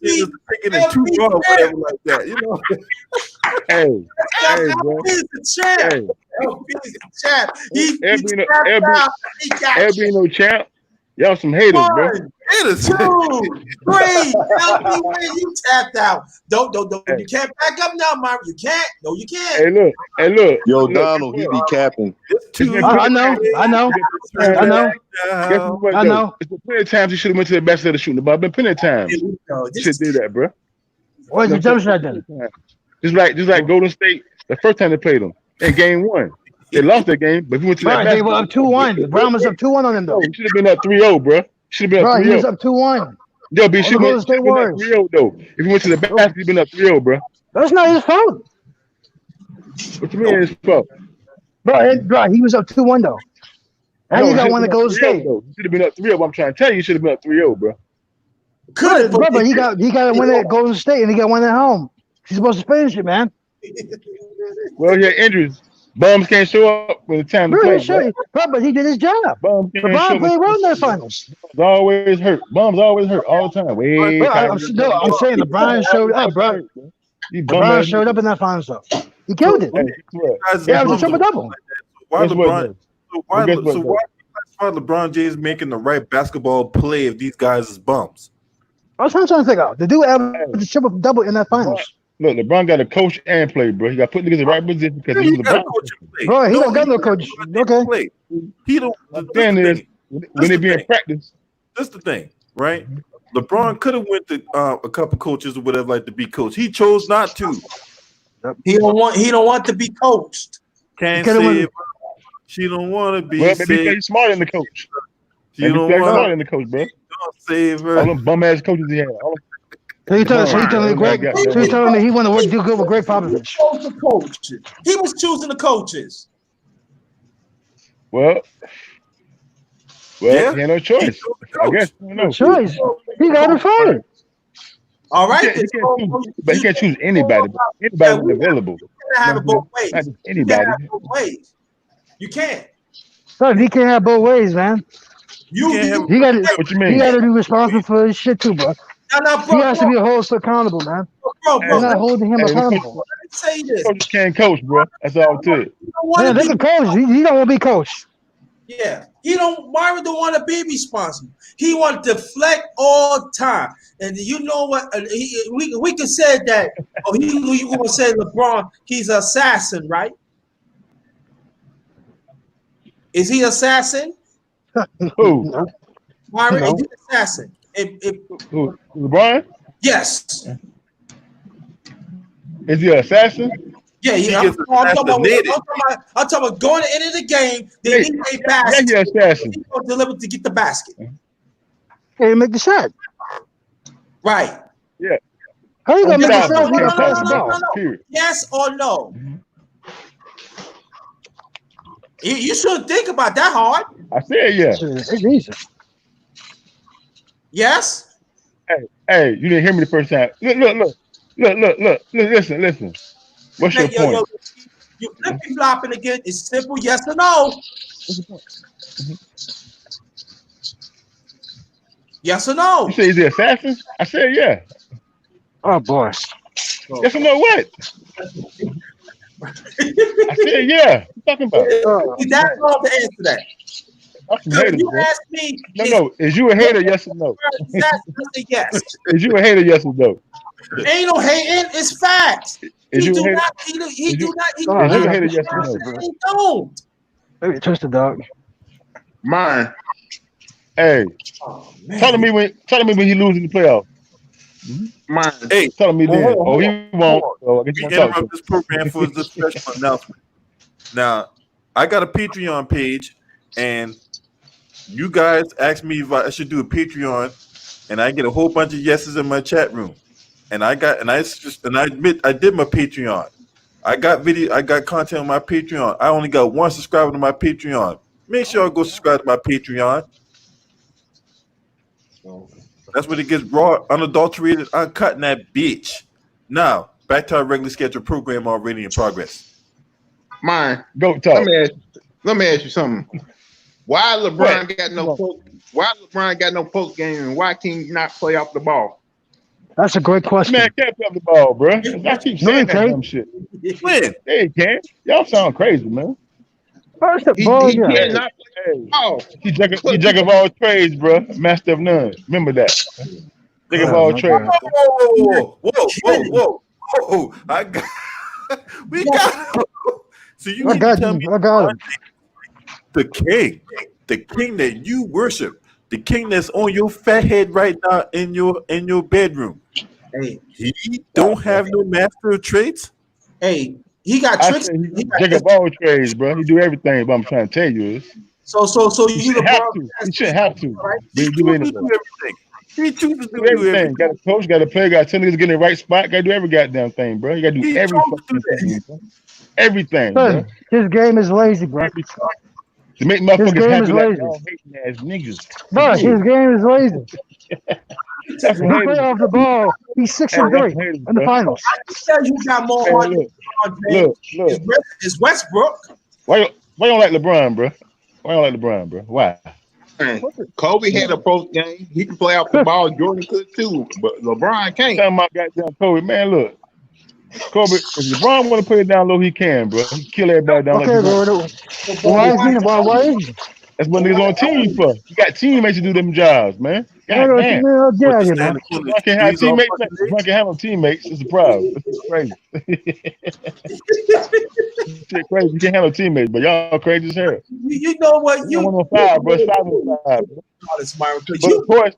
with taking it too far, whatever like that, you know. Bro. He's no champ. Y'all some haters, bro. Haters. 2, 3. Tell me where you tapped out. Don't. You can't back up now, Myron. You can't. No, you can't. Hey, look. Yo, Donald, he be capping. I know. It's been plenty of times he should have went to the basket of shooting the ball. Been plenty of times. Should do that, bro. Where's the jump shot then? Just like Golden State, the first time they played them in game 1. They lost that game, but if you went to that basket, they were up 2-1. Brown was up 2-1 on them though. He should have been up 3-0, bro. Should have been up 3-0. He was up 2-1. Yo, but he should have been up 3-0 though. If you went to the basket, he'd been up 3-0, bro. That's not his fault. What you mean his fault? Bro, he was up 2-1 though. And he got one to Golden State. He should have been up 3-0. I'm trying to tell you, he should have been up 3-0, bro. But he got a win at Golden State and he got one at home. He's supposed to finish it, man. Well, he had injuries. Bums can't show up when it's time to play. But he did his job. LeBron played well in that finals. Bums always hurt all the time. I'm saying LeBron showed up, bro. LeBron showed up in that finals, though. He killed it. Yeah, it was a triple-double. Why LeBron James making the right basketball play if these guys is bums? I was trying to figure out. The dude averaged a triple-double in that finals. Look, LeBron got to coach and play, bro. He got to put niggas in the right position because he's LeBron. Bro, he don't got no coach. Okay. He don't. The thing is, when they be in practice. That's the thing, right? LeBron could have went to a couple coaches or whatever like to be coached. He chose not to. He don't want to be coached. Can't say she don't want to be. Well, maybe he's smarter than the coach. She don't want smarter than the coach, bro. Don't save her. All them bum ass coaches he had. So you telling me he want to do good with Greg Popovich? He was choosing the coaches. Well, he had no choice. I guess. No choice. He got him fired. All right, but he can't choose anybody. Anybody available. You can't have it both ways. Not anybody. You can't. Son, he can't have both ways, man. You got to. What you mean? He got to be responsible for his shit too, bro. Now, He has to be held accountable, man. bro. They're not holding him accountable. Let me say this. Coaches can't coach, bro. That's all it is. Man, they can coach. He don't want to be coached. Yeah, Myron don't want to be responsible. He want to deflect all the time. And you know what? We can say that. Oh, you gonna say LeBron? He's an assassin, right? Is he assassin? Who? Myron, No. is he assassin? Who? LeBron? Yes. Is he an assassin? Yeah, He I'm gets assassinated. talking about going to the end of the game, then he made Yeah, basket. he an assassin. He's going to deliver to get the basket. Hey, make the shot. Right. Yeah. How you gonna make Get the out, shot if you bro. gotta pass the ball? Period. Yes or no? You shouldn't think about that hard. I said yeah. It's easy. Yes? Hey, you didn't hear me the first time. Look. Listen. What's your point? You flippy flopping again. It's simple yes or no. Yes or no? You say he's the assassin? I said yeah. Oh boy. Yes or no what? I said yeah. What you talking about? That's all to answer that. That's some haters, You bro. ask me. No. Is you a hater? Yes or no? Yes. Is you a hater? Yes or no? Ain't no hating. It's facts. Is He you do a hater? not. He do not. Is you a hater? Yes or no? He don't. Maybe touch the dog. Mine. Hey, tell me when he loses the playoff. Mine. Hey, Tell me then. Oh, he won't. Oh, I guess we you won't talk to interrupt this program for this special announcement. Now, I got a Patreon page, and you guys asked me if I should do a Patreon, and I get a whole bunch of yeses in my chat room. And I admit I did my Patreon. I got content on my Patreon. I only got one subscriber to my Patreon. Make sure you go subscribe to my Patreon. That's when it gets raw, unadulterated, uncut in that bitch. Now, back to our regularly scheduled program already in progress. Mine. Go talk. Let me ask you something. Why LeBron got no post game, and why can he not play off the ball? That's a great question. Man, can't play the ball, bro. I keep saying that dumb shit. When? Hey, can't. Y'all sound crazy, man. First the He ball, cannot play the ball. He jack of all trades, bro. Master of none. Remember that. Jack of all trades. Whoa. I got we got so you I need got to tell him. me I got him. the king that you worship, the king that's on your fat head right now in your bedroom. Hey, he don't have no master of traits. Hey, he got tricks. Jack of all trades, bro. He do everything. But I'm trying to tell you is. So He shouldn't have to. He shouldn't have to. But he do anything. He chooses to do everything. Got a coach, got a player, got to tell niggas get in the right spot. Got to do every goddamn thing, bro. You got to do every fucking thing, bro. Everything, bro. His game is lazy, bro. To make motherfuckers happy like y'all hating ass niggas. Bro, his game is lazy. That's He play off the ball. He's 6-3 in the finals. I can tell you got more heart than LeBron James. It's Westbrook. Why you don't like LeBron, bro? Why you don't like LeBron, bro? Why? Kobe had a post game. He can play off the ball. Jordan could too, but LeBron can't. Tell my goddamn Kobe, man. Look, Kobe. If LeBron want to put it down low, he can, bro. He kill everybody down. Okay, bro. Why is he? That's what niggas on team for. You got teammates to do them jobs, man. God damn. I can have teammates. I can have no teammates. It's a problem. It's crazy. Shit crazy. You can't have no teammates, but y'all crazy as hell. You know what? You 105, bro. It's 505, bro.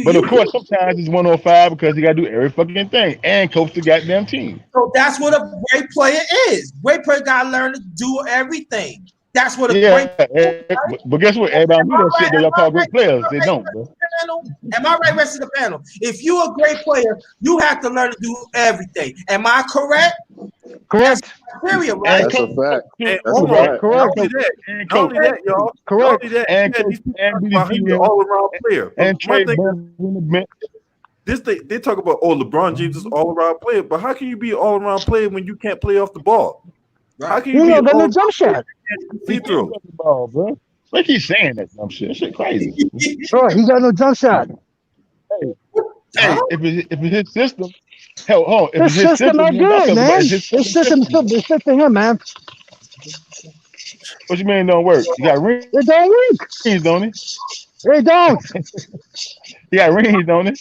But of course, sometimes it's 105 because you got to do every fucking thing and coach the goddamn team. So that's what a great player is. Great player got to learn to do everything. That's what a great. But guess what? Everybody do that shit that y'all call great players. They don't, bro. Am I right, rest of the panel? If you're a great player, you have to learn to do everything. Am I correct? Correct. Period, right? That's a fact. Correct. Correct. Not only that, y'all. Correct. And he's an all-around player. And Trey they talk about LeBron James is all-around player, but how can you be an all-around player when you can't play off the ball? How can you be an all-around jump shot? Free throw, ball, bro. They keep saying that dumb shit. That shit crazy. Bro, he got no jump shot. Hey, Hey, if it's his system, hell, hold on. If His it's his system system, not you got good, something about man. it. His His system system. is fit to him, man. What you mean don't work? You got rings, It don't work. don't he? It don't. He got rings, don't he?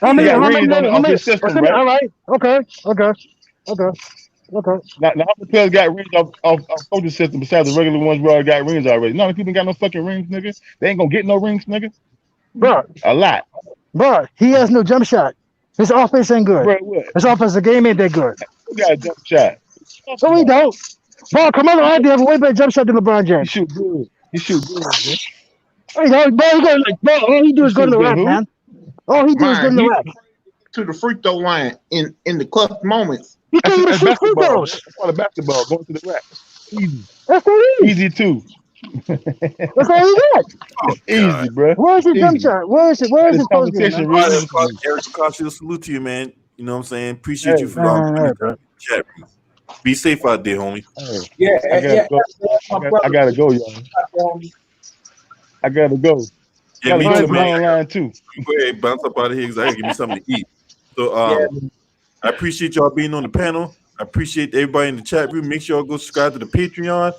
How He many? got How many? rings on How off many? his system, right? All right. Okay. Okay. Okay. Okay. Now how many players got rings off coaching system besides the regular ones who already got rings already? None of the people got no fucking rings, nigga. They ain't gonna get no rings, nigga. Bro, A lot. bro, he has no jump shot. His offense ain't good. Bro, what? His offensive game ain't that good. Who got a jump shot? No, he don't. Bro, Carmelo Anthony have a way better jump shot than LeBron He James. shoot good. He shoot good, man. Hey, bro, he go like, bro, all he do He is go to shoot the good. rack, Who? man. All he do is go Man, to the he rack. to the free throw line in the clutch moments. He can't even That's shoot free basketball, man. throws. That's part of basketball. Going to the rack. Easy. That's what it is. Easy too. That's all he got. Oh Easy, God. bro. Where's his jump Easy. shot? Where is it? Where That is is his post game, man? competition real easy for me. Eric Acosta, salute to you, man. You know what I'm saying? Appreciate Hey, you for Man, joining the chat room. Be safe out there, homie. hey, Yeah, I gotta go. my brother. I gotta go, y'all. I gotta go. Yeah, Gotta me go too, to man. my line too. Go ahead, bounce up out of here because I gotta give me something to eat. So Yeah. I appreciate y'all being on the panel. I appreciate everybody in the chat room. Make sure y'all go subscribe to the Patreon.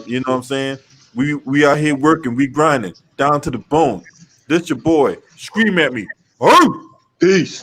You know what I'm saying? We out here working, we grinding down to the bone. This your boy. Scream at me. Oh! Peace.